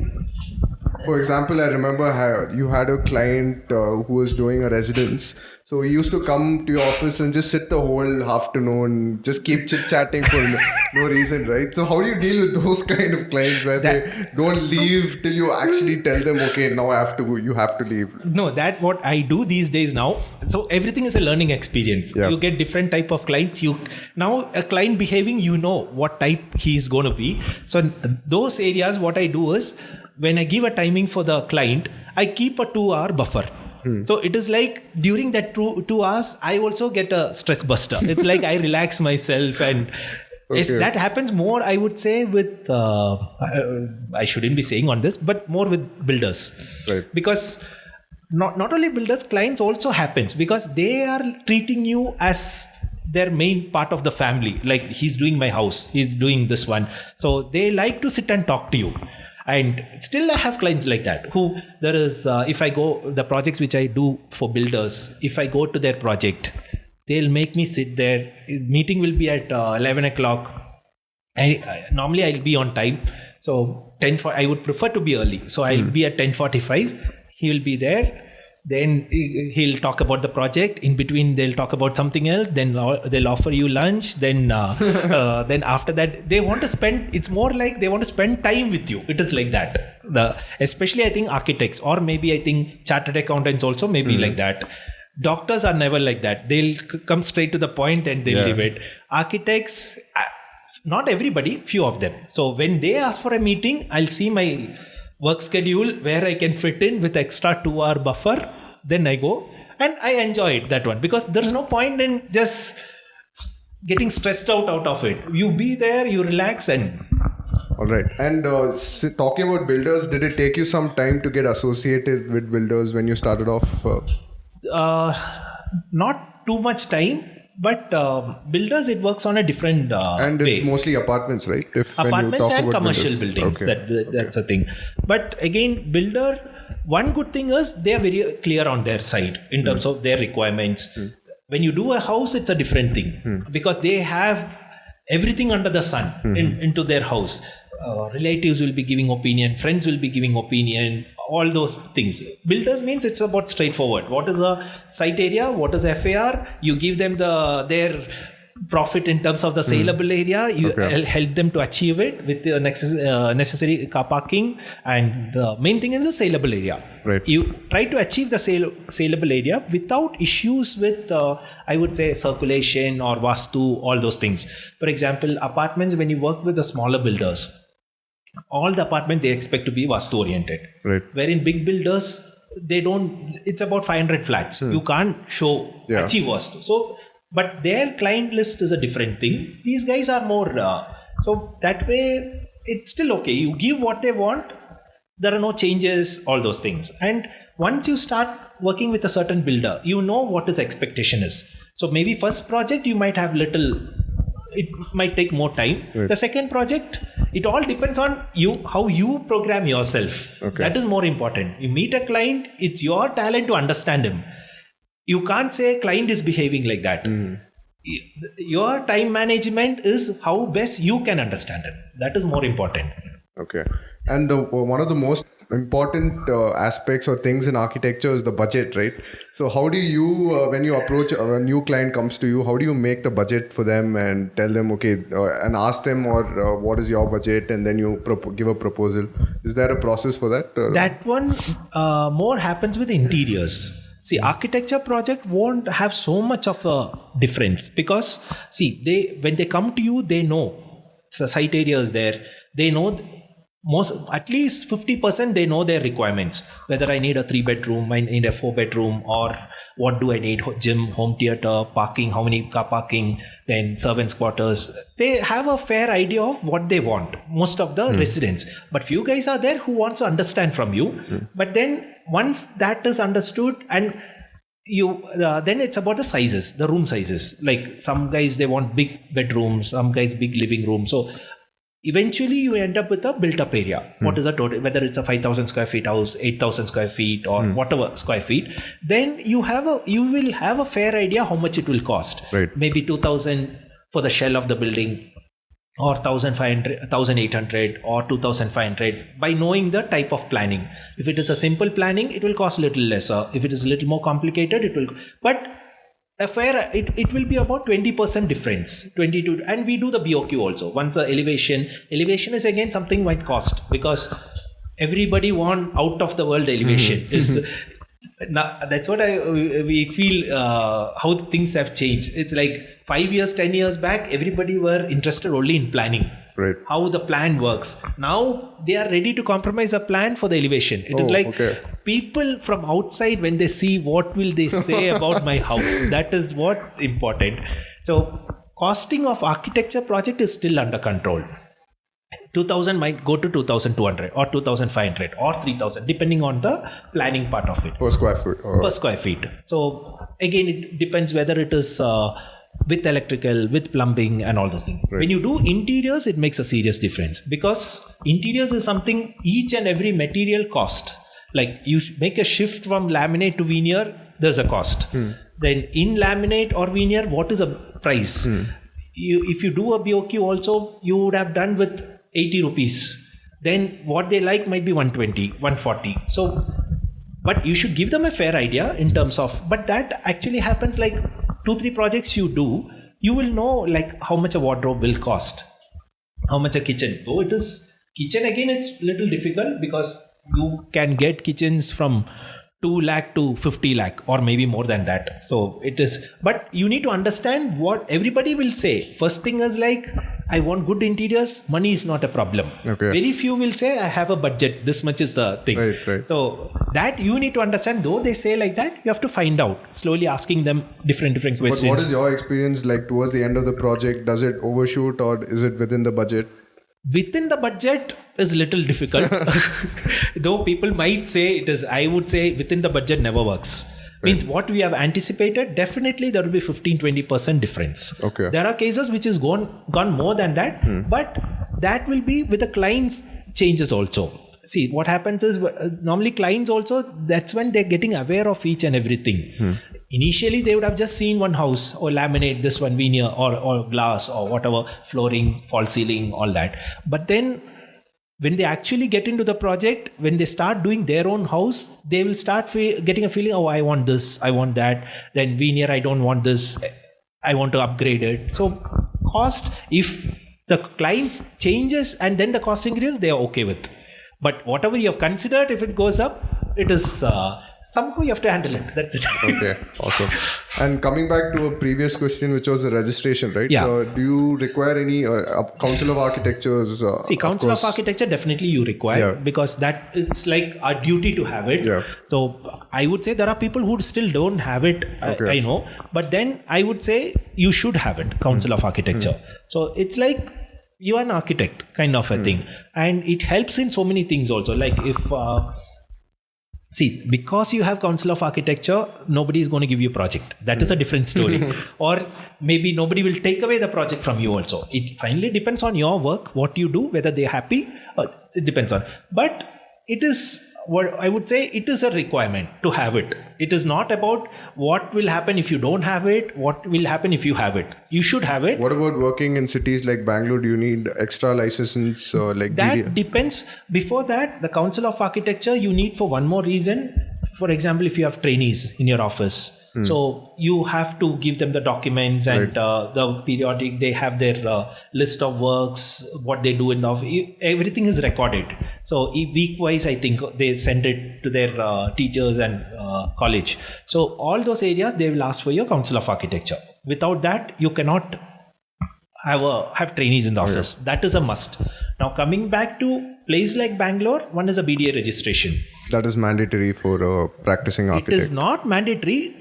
For example, I remember you had a client who was doing a residence. So he used to come to your office and just sit the whole afternoon, just keep chit-chatting for no reason, right? So how do you deal with those kind of clients where they don't leave till you actually tell them, okay, now you have to leave? No, that's what I do these days now. So everything is a learning experience. You get different type of clients. Now a client behaving, you know what type he is going to be. So those areas, what I do is when I give a timing for the client, I keep a 2-hour buffer. So it is like during that 2 hours, I also get a stress buster. It's like I relax myself, and that happens more, I would say, with, I shouldn't be saying on this, but more with builders. Right. Because not only builders, clients also happens because they are treating you as their main part of the family. Like he's doing my house, he's doing this one. So they like to sit and talk to you. And still I have clients like that who there is, if I go, the projects which I do for builders, if I go to their project, they'll make me sit there. Meeting will be at 11 o'clock. Normally I'll be on time. So I would prefer to be early. So I'll be at 10:45. He will be there. Then he'll talk about the project. In between, they'll talk about something else. Then they'll offer you lunch. Then after that, they want to spend. It's more like they want to spend time with you. It is like that. Especially I think architects, or maybe I think chartered accountants also maybe like that. Doctors are never like that. They'll come straight to the point and they'll leave it. Architects, not everybody, few of them. So when they ask for a meeting, I'll see my work schedule where I can fit in with extra 2-hour buffer. Then I go and I enjoy it, that one, because there's no point in just getting stressed out of it. You be there, you relax and... All right. And talking about builders, did it take you some time to get associated with builders when you started off? Not too much time. But builders, it works on a different and it's way. Mostly apartments, right? Apartments and commercial buildings. That's a thing. But again, builder, one good thing is they are very clear on their side in terms of their requirements. When you do a house, it's a different thing because they have everything under the sun into their house. Relatives will be giving opinion, friends will be giving opinion, all those things. Builders means it's about straightforward. What is a site area? What is FAR? You give them their profit in terms of the saleable area. You help them to achieve it with the necessary car parking. And the main thing is the saleable area. Right. You try to achieve the saleable area without issues with, I would say, circulation or Vastu, all those things. For example, apartments, when you work with the smaller builders, all the apartment they expect to be Vastu oriented. Right. Wherein big builders, they don't, it's about 500 flats. You can't achieve Vastu. So, but their client list is a different thing. These guys are more, so that way it's still okay. You give what they want. There are no changes, all those things. And once you start working with a certain builder, you know what his expectation is. So maybe first project, you might have it might take more time. Right. The second project, it all depends on you, how you program yourself. That is more important. You meet a client, it's your talent to understand him. You can't say client is behaving like that. Your time management is how best you can understand him. That is more important. Okay. And one of the most important aspects or things in architecture is the budget, right? So how do you, when you approach a new client comes to you, how do you make the budget for them and tell them, okay, and ask them what is your budget, and then you give a proposal? Is there a process for that? That one more happens with interiors. See, architecture project won't have so much of a difference because, see, when they come to you, they know the site area is there. They know at least 50% they know their requirements. Whether I need a 3-bedroom, I need a 4-bedroom, or what do I need? Gym, home theater, parking, how many car parking, then servants' quarters. They have a fair idea of what they want, most of the residents. But few guys are there who wants to understand from you. But then once that is understood, and you then it's about the sizes, the room sizes. Like some guys, they want big bedrooms, some guys big living room. So eventually you end up with a built up area. What is the total, whether it's a 5,000 square feet house, 8,000 square feet, or whatever square feet, then you will have a fair idea how much it will cost. Right. Maybe 2,000 for the shell of the building, or 1500, 1800 or 2500 by knowing the type of planning. If it is a simple planning, it will cost a little lesser. If it is a little more complicated, it will, but a fair, it will be about 20% difference, 22, and we do the BOQ also. Once the elevation is again something might cost, because everybody want out of the world elevation. Is now, that's what we feel how things have changed. It's like 5 years, 10 years back, everybody were interested only in planning. Right. How the plan works. Now they are ready to compromise a plan for the elevation. It is like people from outside, when they see what will they say about my house, that is what important. So costing of architecture project is still under control. 2000 might go to 2200 or 2500 or 3000 depending on the planning part of it. Per square foot. Per square feet. So again, it depends whether it is with electrical, with plumbing and all those things. Right. When you do interiors, it makes a serious difference, because interiors is something each and every material cost. Like you make a shift from laminate to veneer, there's a cost. Then in laminate or veneer, what is a price? If you do a BOQ also, you would have done with 80 rupees. Then what they like might be 120, 140. So, but you should give them a fair idea in terms of, but that actually happens like 2-3 projects you do, you will know like how much a wardrobe will cost, how much a kitchen. Though it is kitchen, again, it's little difficult because you can get kitchens from 2 lakh to 50 lakh or maybe more than that. So it is, but you need to understand what everybody will say. First thing is like, I want good interiors, money is not a problem. Okay. Very few will say, I have a budget, this much is the thing. Right. So that you need to understand. Though they say like that, you have to find out, slowly asking them different questions. But what is your experience like towards the end of the project? Does it overshoot or is it within the budget? Within the budget is little difficult. Though people might say it is, I would say within the budget never works. Means what we have anticipated, definitely there will be 15-20% difference. Okay. There are cases which is gone more than that, but that will be with the client's changes also. See, what happens is normally clients also, that's when they're getting aware of each and everything. Initially, they would have just seen one house or laminate, this one veneer or glass or whatever, flooring, false ceiling, all that. But then when they actually get into the project, when they start doing their own house, they will start getting a feeling, oh, I want this, I want that. Then veneer, I don't want this, I want to upgrade it. So cost, if the client changes and then the cost increases, they are okay with. But whatever you have considered, if it goes up, it is somehow you have to handle it. That's it. Okay, awesome. And coming back to a previous question, which was the registration, right? Yeah. Do you require any Council of Architectures? See, Council of Architecture definitely you require, because that is like a duty to have it. Yeah. So I would say there are people who still don't have it. Okay. I know, but then I would say you should have it, Council of Architecture. So it's like you are an architect kind of a thing, and it helps in so many things also. Like if see, because you have Council of Architecture, nobody is going to give you a project. That is a different story. Or maybe nobody will take away the project from you also. It finally depends on your work, what you do, whether they're happy. It depends on. But it is what I would say, it is a requirement to have it. It is not about what will happen if you don't have it, what will happen if you have it. You should have it. What about working in cities like Bangalore? Do you need extra license like that depends. Before that, the Council of Architecture you need for one more reason. For example, if you have trainees in your office, so you have to give them the documents and the periodic, they have their list of works, what they do in the office. Everything is recorded. So week wise, I think they send it to their teachers and college. So all those areas, they will ask for your Council of Architecture. Without that, you cannot have trainees in the office. That is a must. Now coming back to place like Bangalore, one is a BDA registration. That is mandatory for practicing architect. It is not mandatory.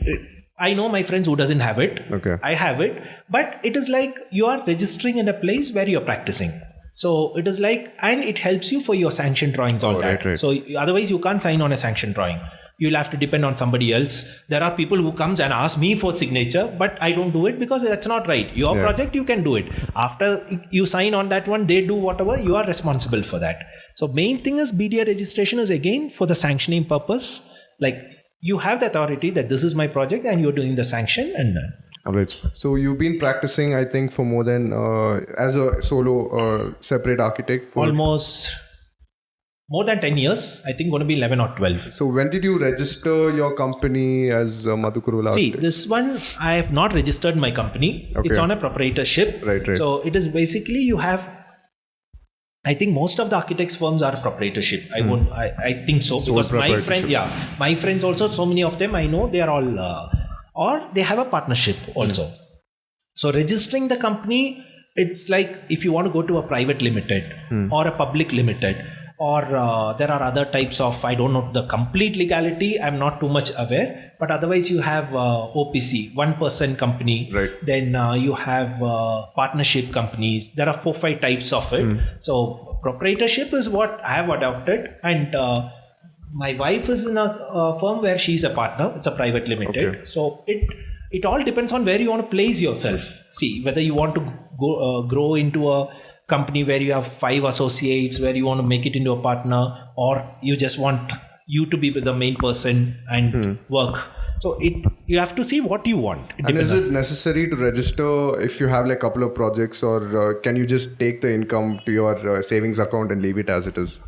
I know my friends who doesn't have it. Okay. I have it. But it is like you are registering in a place where you're practicing. So it is like, and it helps you for your sanction drawings, all that. Right. So otherwise you can't sign on a sanction drawing. You'll have to depend on somebody else. There are people who comes and ask me for signature, but I don't do it because that's not right. Your project, you can do it. After you sign on that one, they do whatever, you are responsible for that. So main thing is BDA registration is again for the sanctioning purpose. Like you have the authority that this is my project and you're doing the sanction and All right. So you've been practicing, I think, for more than as a solo separate architect for almost more than 10 years. I think going to be 11 or 12. So when did you register your company as Madhu Kuruvilla? See, this one I have not registered my company. Okay. It's on a proprietorship. Right. So it is basically you have. I think most of the architects firms are proprietorship. I think so, because my friends also, so many of them I know, they are all or they have a partnership also. So registering the company, it's like if you want to go to a private limited or a public limited, or there are other types of, I don't know the complete legality, I'm not too much aware, but otherwise you have OPC, 1% company, right. Then you have partnership companies. There are 4-5 types of it. So proprietorship is what I have adopted, and my wife is in a firm where she's a partner. It's a private limited. Okay. So it all depends on where you want to place yourself. See, whether you want to go grow into a company where you have 5 associates, where you want to make it into a partner, or you just want you to be the main person and work. So you have to see what you want. And is it necessary to register if you have like a couple of projects, or can you just take the income to your savings account and leave it as it is?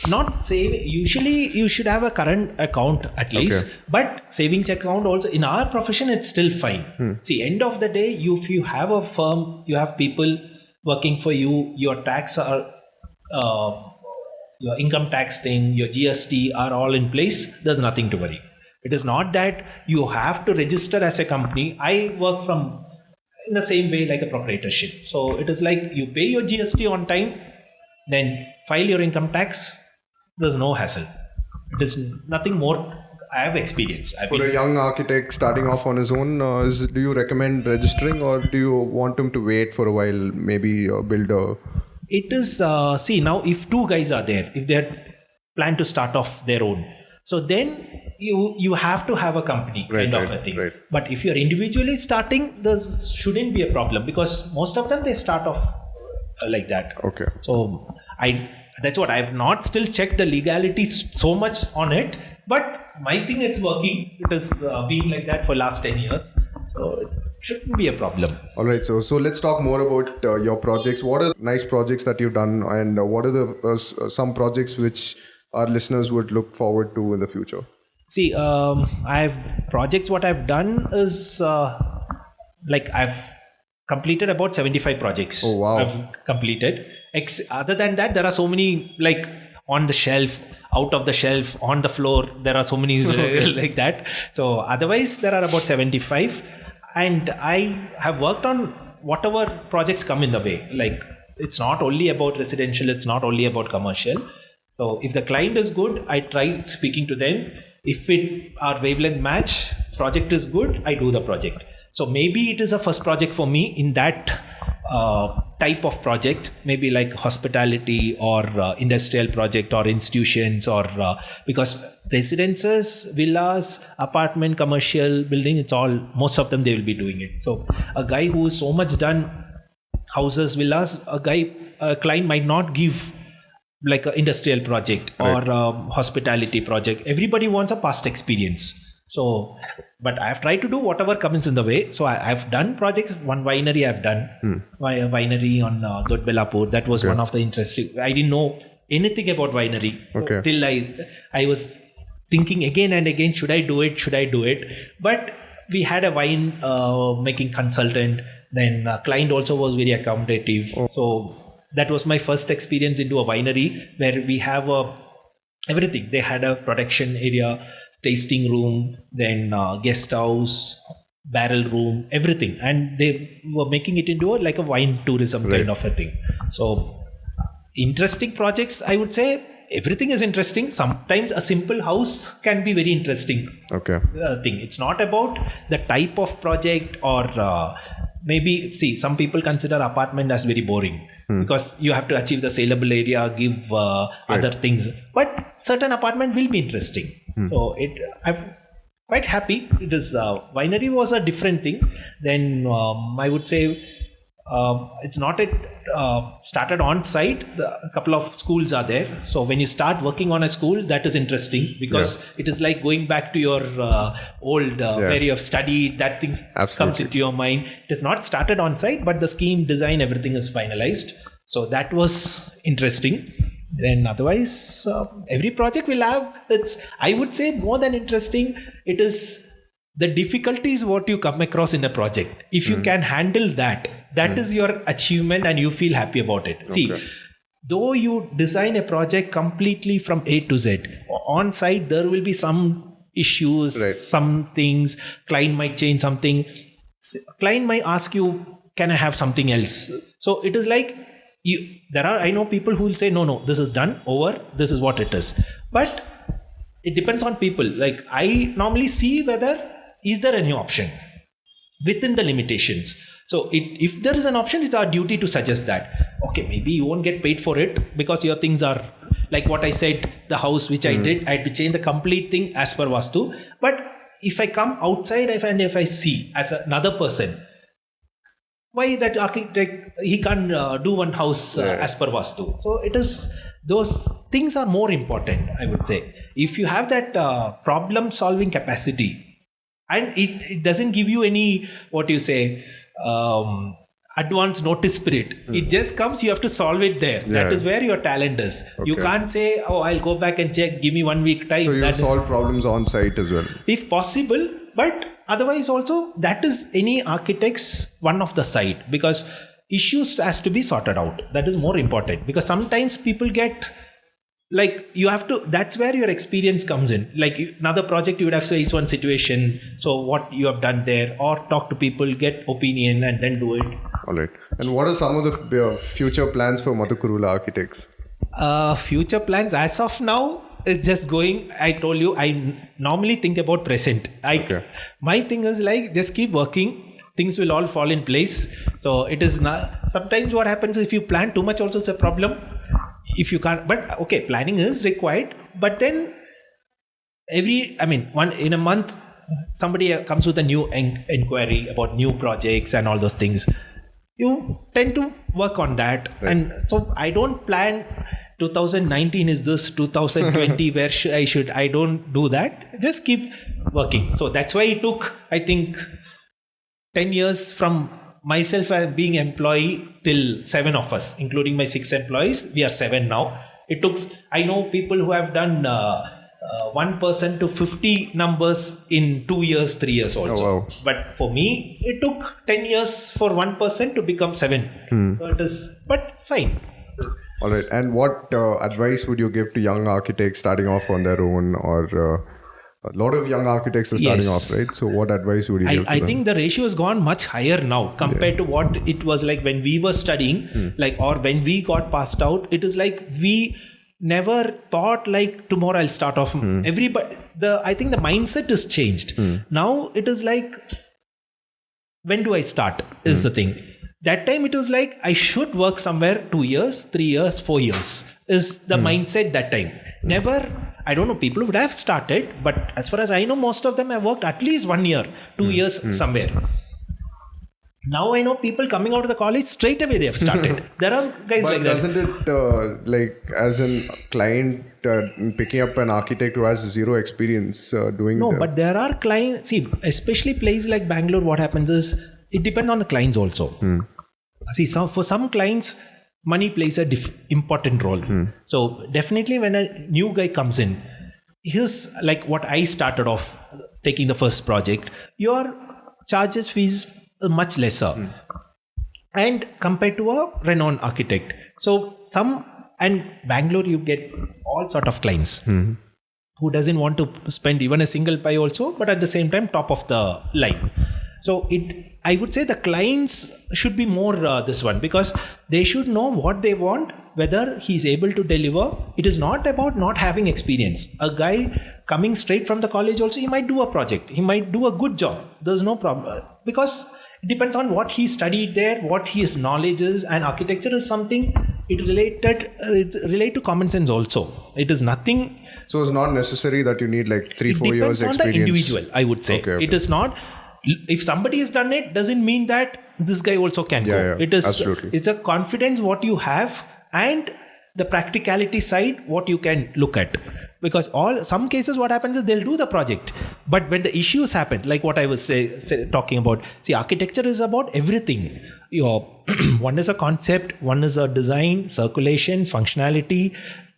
Not save. Usually you should have a current account at least, but savings account also in our profession, it's still fine. See, end of the day, if you have a firm, you have people working for you, your tax are your income tax thing, your GST are all in place. There's nothing to worry. It is not that you have to register as a company. I work from in the same way like a proprietorship. So it is like you pay your GST on time, then file your income tax. There's no hassle. It is nothing more. I have experience. For a young architect starting off on his own, do you recommend registering, or do you want him to wait for a while, maybe build a... It is, see now if 2 guys are there, if they plan to start off their own, so then you have to have a company kind of a thing. Right. But if you're individually starting, there shouldn't be a problem, because most of them, they start off like that. Okay. So that's what I've not still checked the legality so much on it, but my thing is working. It has been like that for last 10 years. So it shouldn't be a problem. All right. So let's talk more about your projects. What are nice projects that you've done, and what are the some projects which our listeners would look forward to in the future? See, what I've done is like I've completed about 75 projects. Oh, wow. I've completed. Other than that, there are so many like on the shelf, out of the shelf, on the floor. There are so many like that. So otherwise, there are about 75. And I have worked on whatever projects come in the way. Like it's not only about residential, it's not only about commercial. So if the client is good, I try speaking to them. If our wavelength match, project is good, I do the project. So maybe it is a first project for me in that type of project, maybe like hospitality or industrial project or institutions, or because residences, villas, apartment, commercial building, it's all, most of them they will be doing it. So a guy who is so much done houses, villas, a client might not give like an industrial project or a hospitality project. Everybody wants a past experience. So, but I have tried to do whatever comes in the way. So I've done projects. One winery I've done, a winery on Godbellapur. That was one of the interesting. I didn't know anything about winery till I was thinking again and again, should I do it? But we had a wine making consultant. Then client also was very accommodative. So that was my first experience into a winery where we have everything. They had a production area, tasting room, then guest house, barrel room, everything. And they were making it into like a wine tourism kind of a thing. So interesting projects, I would say. Everything is interesting. Sometimes a simple house can be very interesting thing. It's not about the type of project, or maybe, see, some people consider apartment as very boring because you have to achieve the saleable area, give other things. But certain apartment will be interesting. So I'm quite happy. It is winery was a different thing. Then I would say it's not started on site. A couple of schools are there. So when you start working on a school, that is interesting because it is like going back to your old where you have studied, that things comes into your mind. It is not started on site, but the scheme, design, everything is finalized. So that was interesting. And otherwise, every project will have I would say more than interesting, it is the difficulties what you come across in a project. If you can handle that is your achievement and you feel happy about it. See, though you design a project completely from A to Z, on site there will be some issues, some things, client might change something, client might ask you, can I have something else? So it is like, I know people who will say, no, this is done, over, this is what it is. But it depends on people. Like I normally see whether, is there any option within the limitations? So if there is an option, it's our duty to suggest that. Okay, maybe you won't get paid for it because your things are like what I said, the house which I did, I had to change the complete thing as per Vastu. But if I come outside, if I see as another person, why that architect, he can't do one house as per Vastu. So it is, those things are more important, I would say. If you have that problem solving capacity, and it doesn't give you any, what you say, advance notice spirit. It just comes, you have to solve it there. That is where your talent is. You can't say, I'll go back and check, give me 1 week time. So you solve problems on site as well? If possible, but otherwise also, that is any architect's one of the side, because issues has to be sorted out. That is more important, because sometimes people get, like you have to, that's where your experience comes in. Like another project, you would have to face one situation, so what you have done there, or talk to people, get opinion and then do it. All right. And what are some of the future plans for Madhu Kuruvilla Architects? Future plans as of now, it's just going. I told you, I normally think about present. My thing is like, just keep working, things will all fall in place. So it is not, sometimes what happens is if you plan too much also, it's a problem. If you can't, but okay, planning is required, but then one in a month, somebody comes with a new inquiry about new projects and all those things. You tend to work on that. And so I don't plan 2019 is this, 2020 where I don't do that. Just keep working. So that's why it took, I think, 10 years from myself being employee till 7 of us, including my 6 employees. We are 7 now. It took, I know people who have done 1 person to 50 numbers in 2 years, 3 years also. Oh, wow. But for me, it took 10 years for 1 person to become 7. So it is, but fine. All right. And what advice would you give to young architects starting off on their own, or a lot of young architects are starting off, right? So what advice would you give to them? I think the ratio has gone much higher now compared to what it was like when we were studying, or when we got passed out. It is like we never thought like tomorrow I'll start off. Everybody, I think the mindset is changed. Now it is like, when do I start is the thing. That time it was like, I should work somewhere 2 years, 3 years, 4 years is the mindset that time. Never, I don't know, people would have started, but as far as I know, most of them have worked at least 1 year, 2 years somewhere. Now I know people coming out of the college, straight away they have started. There are guys but like that. Doesn't it, like as a client picking up an architect who has zero experience doing No, but there are clients, see, especially places like Bangalore, what happens is, it depends on the clients also. See, for some clients, money plays a important role. So definitely when a new guy comes in, here's like what I started off taking the first project, your charges fees are much lesser and compared to a renowned architect. So and Bangalore, you get all sort of clients who doesn't want to spend even a single pie also, but at the same time top of the line. So I would say the clients should be more this one, because they should know what they want, whether he's able to deliver. It is not about not having experience. A guy coming straight from the college also, he might do a project. He might do a good job. There's no problem, because it depends on what he studied there, what his knowledge is, and architecture is something it's related to common sense also. It is nothing. So it's not necessary that you need like 3-4 years experience. It depends on the individual, I would say. Okay. It is not. if somebody has done it, doesn't mean that this guy also can go. Yeah, It is absolutely. It's a confidence what you have and the practicality side what you can look at. Because some cases what happens is they'll do the project, but when the issues happen, like what I was talking about, see, architecture is about everything. One is a concept, one is a design, circulation, functionality,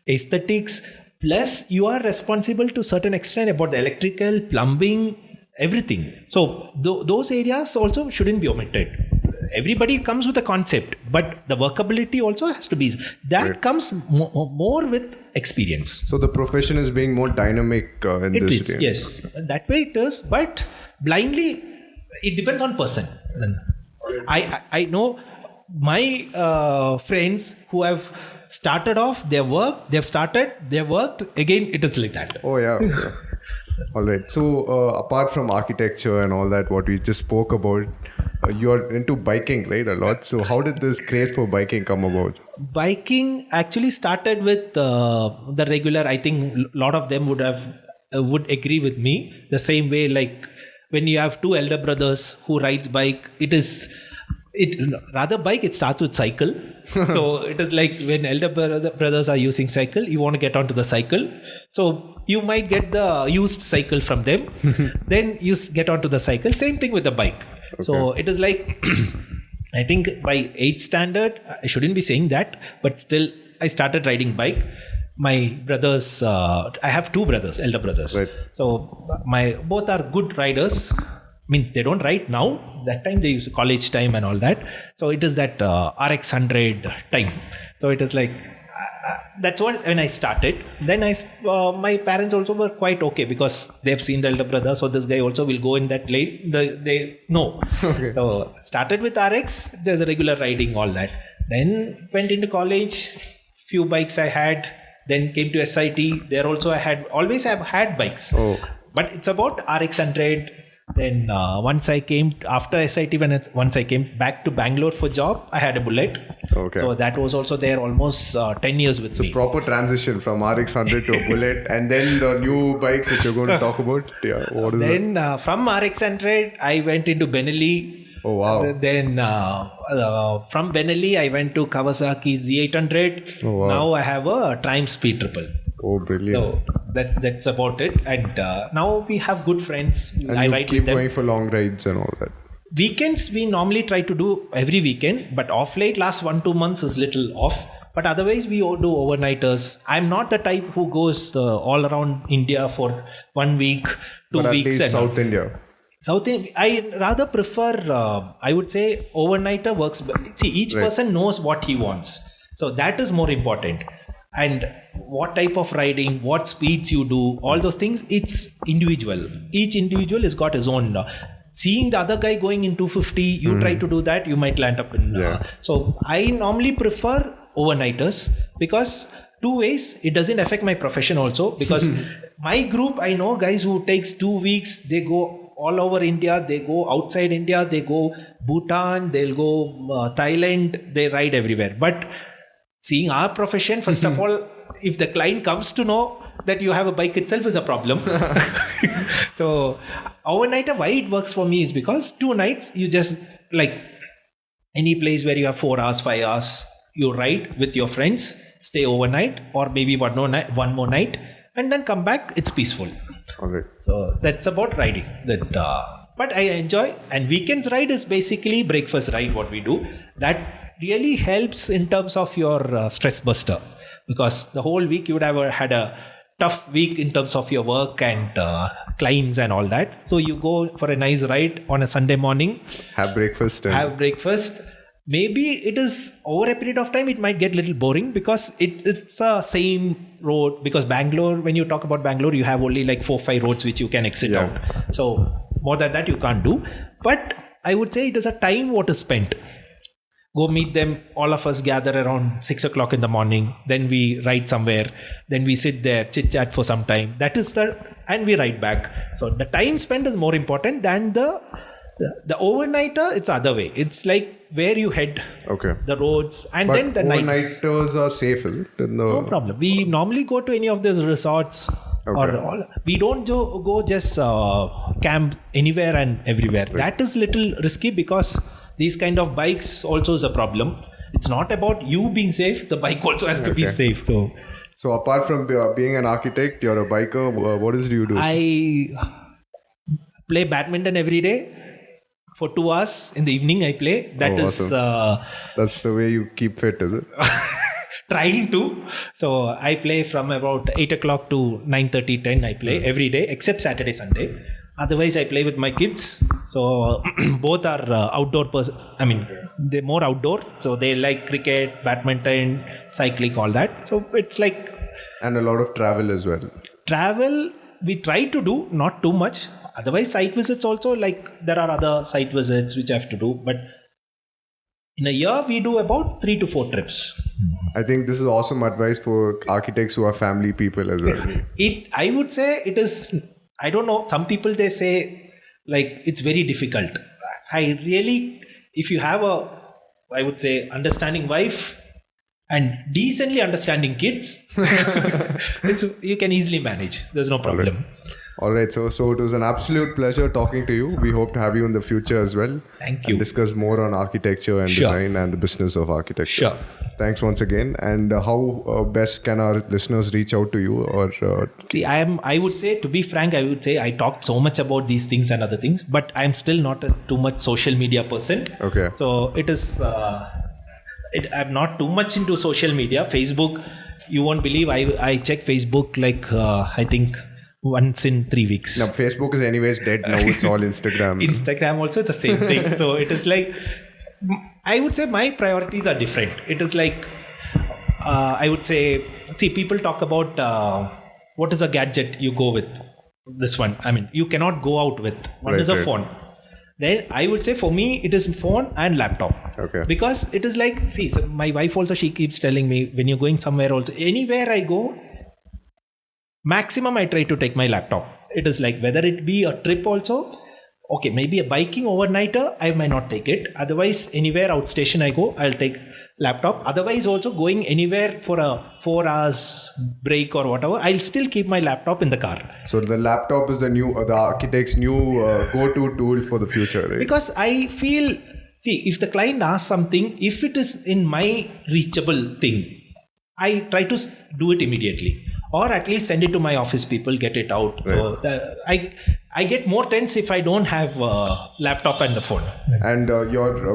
aesthetics, plus you are responsible to certain extent about the electrical, plumbing, everything. So those areas also shouldn't be omitted. Everybody comes with a concept, but the workability also has to be. That comes more with experience. So the profession is being more dynamic in It this is, day. yes. That way it is, but blindly, it depends on person. I know my friends who have started off their work, they've worked, again it is like that. Oh yeah. Okay. All right. So apart from architecture and all that, what we just spoke about, you're into biking, right? A lot. So how did this craze for biking come about? Biking actually started with the regular. I think a lot of them would agree with me. The same way, like when you have two elder brothers who rides bike, it starts with cycle. So it is like when elder brothers are using cycle, you want to get onto the cycle. So you might get the used cycle from them. Then you get onto the cycle. Same thing with the bike. Okay. So it is like, I think by 8th standard, I shouldn't be saying that, but still I started riding bike. My brothers, I have two brothers, elder brothers. Right. So both are good riders. Means they don't ride now. That time they use college time and all that. So it is that RX 100 time. So it is like, that's what when I started. Then my parents also were quite okay because they've seen the elder brother. So this guy also will go in that late. They know. Okay. So started with RX, there's a regular riding, all that. Then went into college, few bikes I had. Then came to SIT. There also always have had bikes. Oh. But it's about RX 100. Then once I came after SIT, once I came back to Bangalore for job, I had a Bullet. Okay. So that was also there almost 10 years with me. So proper transition from RX 100 to a Bullet, and then the new bikes which you're going to talk about. Yeah, what is then from RX 100, I went into Benelli. Oh wow! Then from Benelli, I went to Kawasaki Z800. Oh, wow. Now I have a Triumph Speed Triple. Oh, brilliant! So that's about it. And now we have good friends. And I ride keep with them. Going for long rides and all that. Weekends we normally try to do every weekend, but off late last 1-2 months is little off. But otherwise we do overnighters. I'm not the type who goes all around India for 1 week, 2 but weeks. At least South India. South India, I rather prefer, I would say overnighter works. See, each person knows what he wants. So that is more important. And what type of riding, what speeds you do, all those things, it's individual. Each individual has got his own. Seeing the other guy going in 250, you try to do that, you might land up in. So I normally prefer overnighters because 2 ways, it doesn't affect my profession also. Because my group, I know guys who takes 2 weeks, they go all over India, they go outside India, they go Bhutan, they'll go Thailand, they ride everywhere. But seeing our profession, first of all, if the client comes to know that you have a bike itself is a problem. So overnighter, why it works for me is because 2 nights, you just like any place where you have 4 hours, 5 hours, you ride with your friends, stay overnight or maybe one more night and then come back, it's peaceful. Okay. So that's about riding. But I enjoy, and weekends ride is basically breakfast ride what we do. That really helps in terms of your stress buster, because the whole week you would have had a tough week in terms of your work and clients and all that. So you go for a nice ride on a Sunday morning. Have breakfast. Maybe it is over a period of time, it might get a little boring because it's a same road. Because Bangalore, when you talk about Bangalore, you have only like 4-5 roads which you can exit out. So more than that you can't do. But I would say it is a time what is spent. Go meet them, all of us gather around 6 o'clock in the morning. Then we ride somewhere. Then we sit there, chit chat for some time. And we ride back. So the time spent is more important than the overnighter. It's other way. It's like where you head, the roads, and then the night. Overnighters are safe. No problem. We normally go to any of those resorts. We don't go just camp anywhere and everywhere. Right. That is little risky because these kind of bikes also is a problem. It's not about you being safe. The bike also has to be safe. So apart from being an architect, you're a biker. What else do you do? I play badminton every day. For 2 hours in the evening, I play. Awesome. That's the way you keep fit, is it? Trying to. So I play from about 8 o'clock to 9:30, 10. I play every day except Saturday, Sunday. Otherwise, I play with my kids. So both are outdoor. They're more outdoor. So they like cricket, badminton, cycling, all that. So it's like. And a lot of travel as well. Travel, we try to do, not too much. Otherwise, site visits also, like there are other site visits which I have to do. But in a year, we do about 3 to 4 trips. I think this is awesome advice for architects who are family people as well. I would say it is, I don't know, some people they say like it's very difficult. If you have I would say, understanding wife and decently understanding kids, you can easily manage. There's no problem. All right. So it was an absolute pleasure talking to you. We hope to have you in the future as well. Thank you. And discuss more on architecture and design and the business of architecture. Sure. Thanks once again. And how best can our listeners reach out to you? Or See, I would say, to be frank, I would say I talked so much about these things and other things, but I'm still not too much social media person. Okay. So it is. I'm not too much into social media. Facebook, you won't believe. I check Facebook like I think once in 3 weeks. Now Facebook is anyways dead now. It's all Instagram. Instagram also the same thing. So it is like, I would say my priorities are different. It is like, I would say, see, people talk about what is a gadget you go with. This one, you cannot go out with. One is a phone. Then I would say for me, it is phone and laptop. Okay. Because it is like, see, so my wife also, she keeps telling me, when you're going somewhere also, anywhere I go, maximum I try to take my laptop. It is like whether it be a trip also, okay, maybe a biking overnighter, I might not take it. Otherwise, anywhere outstation I go, I'll take laptop. Otherwise, also going anywhere for a 4 hours break or whatever, I'll still keep my laptop in the car. So the laptop is the architect's new go-to tool for the future, right? Because I feel, see, if the client asks something, if it is in my reachable thing, I try to do it immediately. Or at least send it to my office people, get it out. Right. I get more tense if I don't have a laptop and the phone. And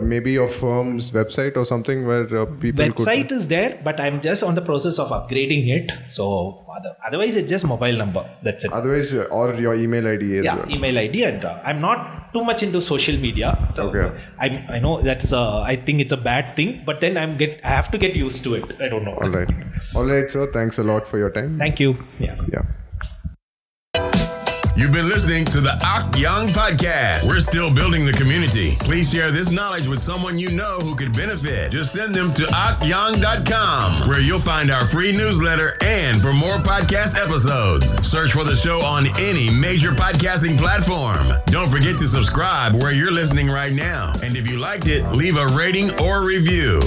maybe your firm's website or something where people website is there, but I'm just on the process of upgrading it. So otherwise it's just mobile number. That's it. Otherwise, or your email ID as well. Email ID. And I'm not too much into social media. Okay. I know that's I think it's a bad thing, but then I have to get used to it. I don't know. All right, sir. Thanks a lot for your time. Thank you. Yeah. You've been listening to the Archgyan podcast. We're still building the community. Please share this knowledge with someone you know who could benefit. Just send them to archgyan.com, where you'll find our free newsletter and for more podcast episodes. Search for the show on any major podcasting platform. Don't forget to subscribe where you're listening right now. And if you liked it, leave a rating or review.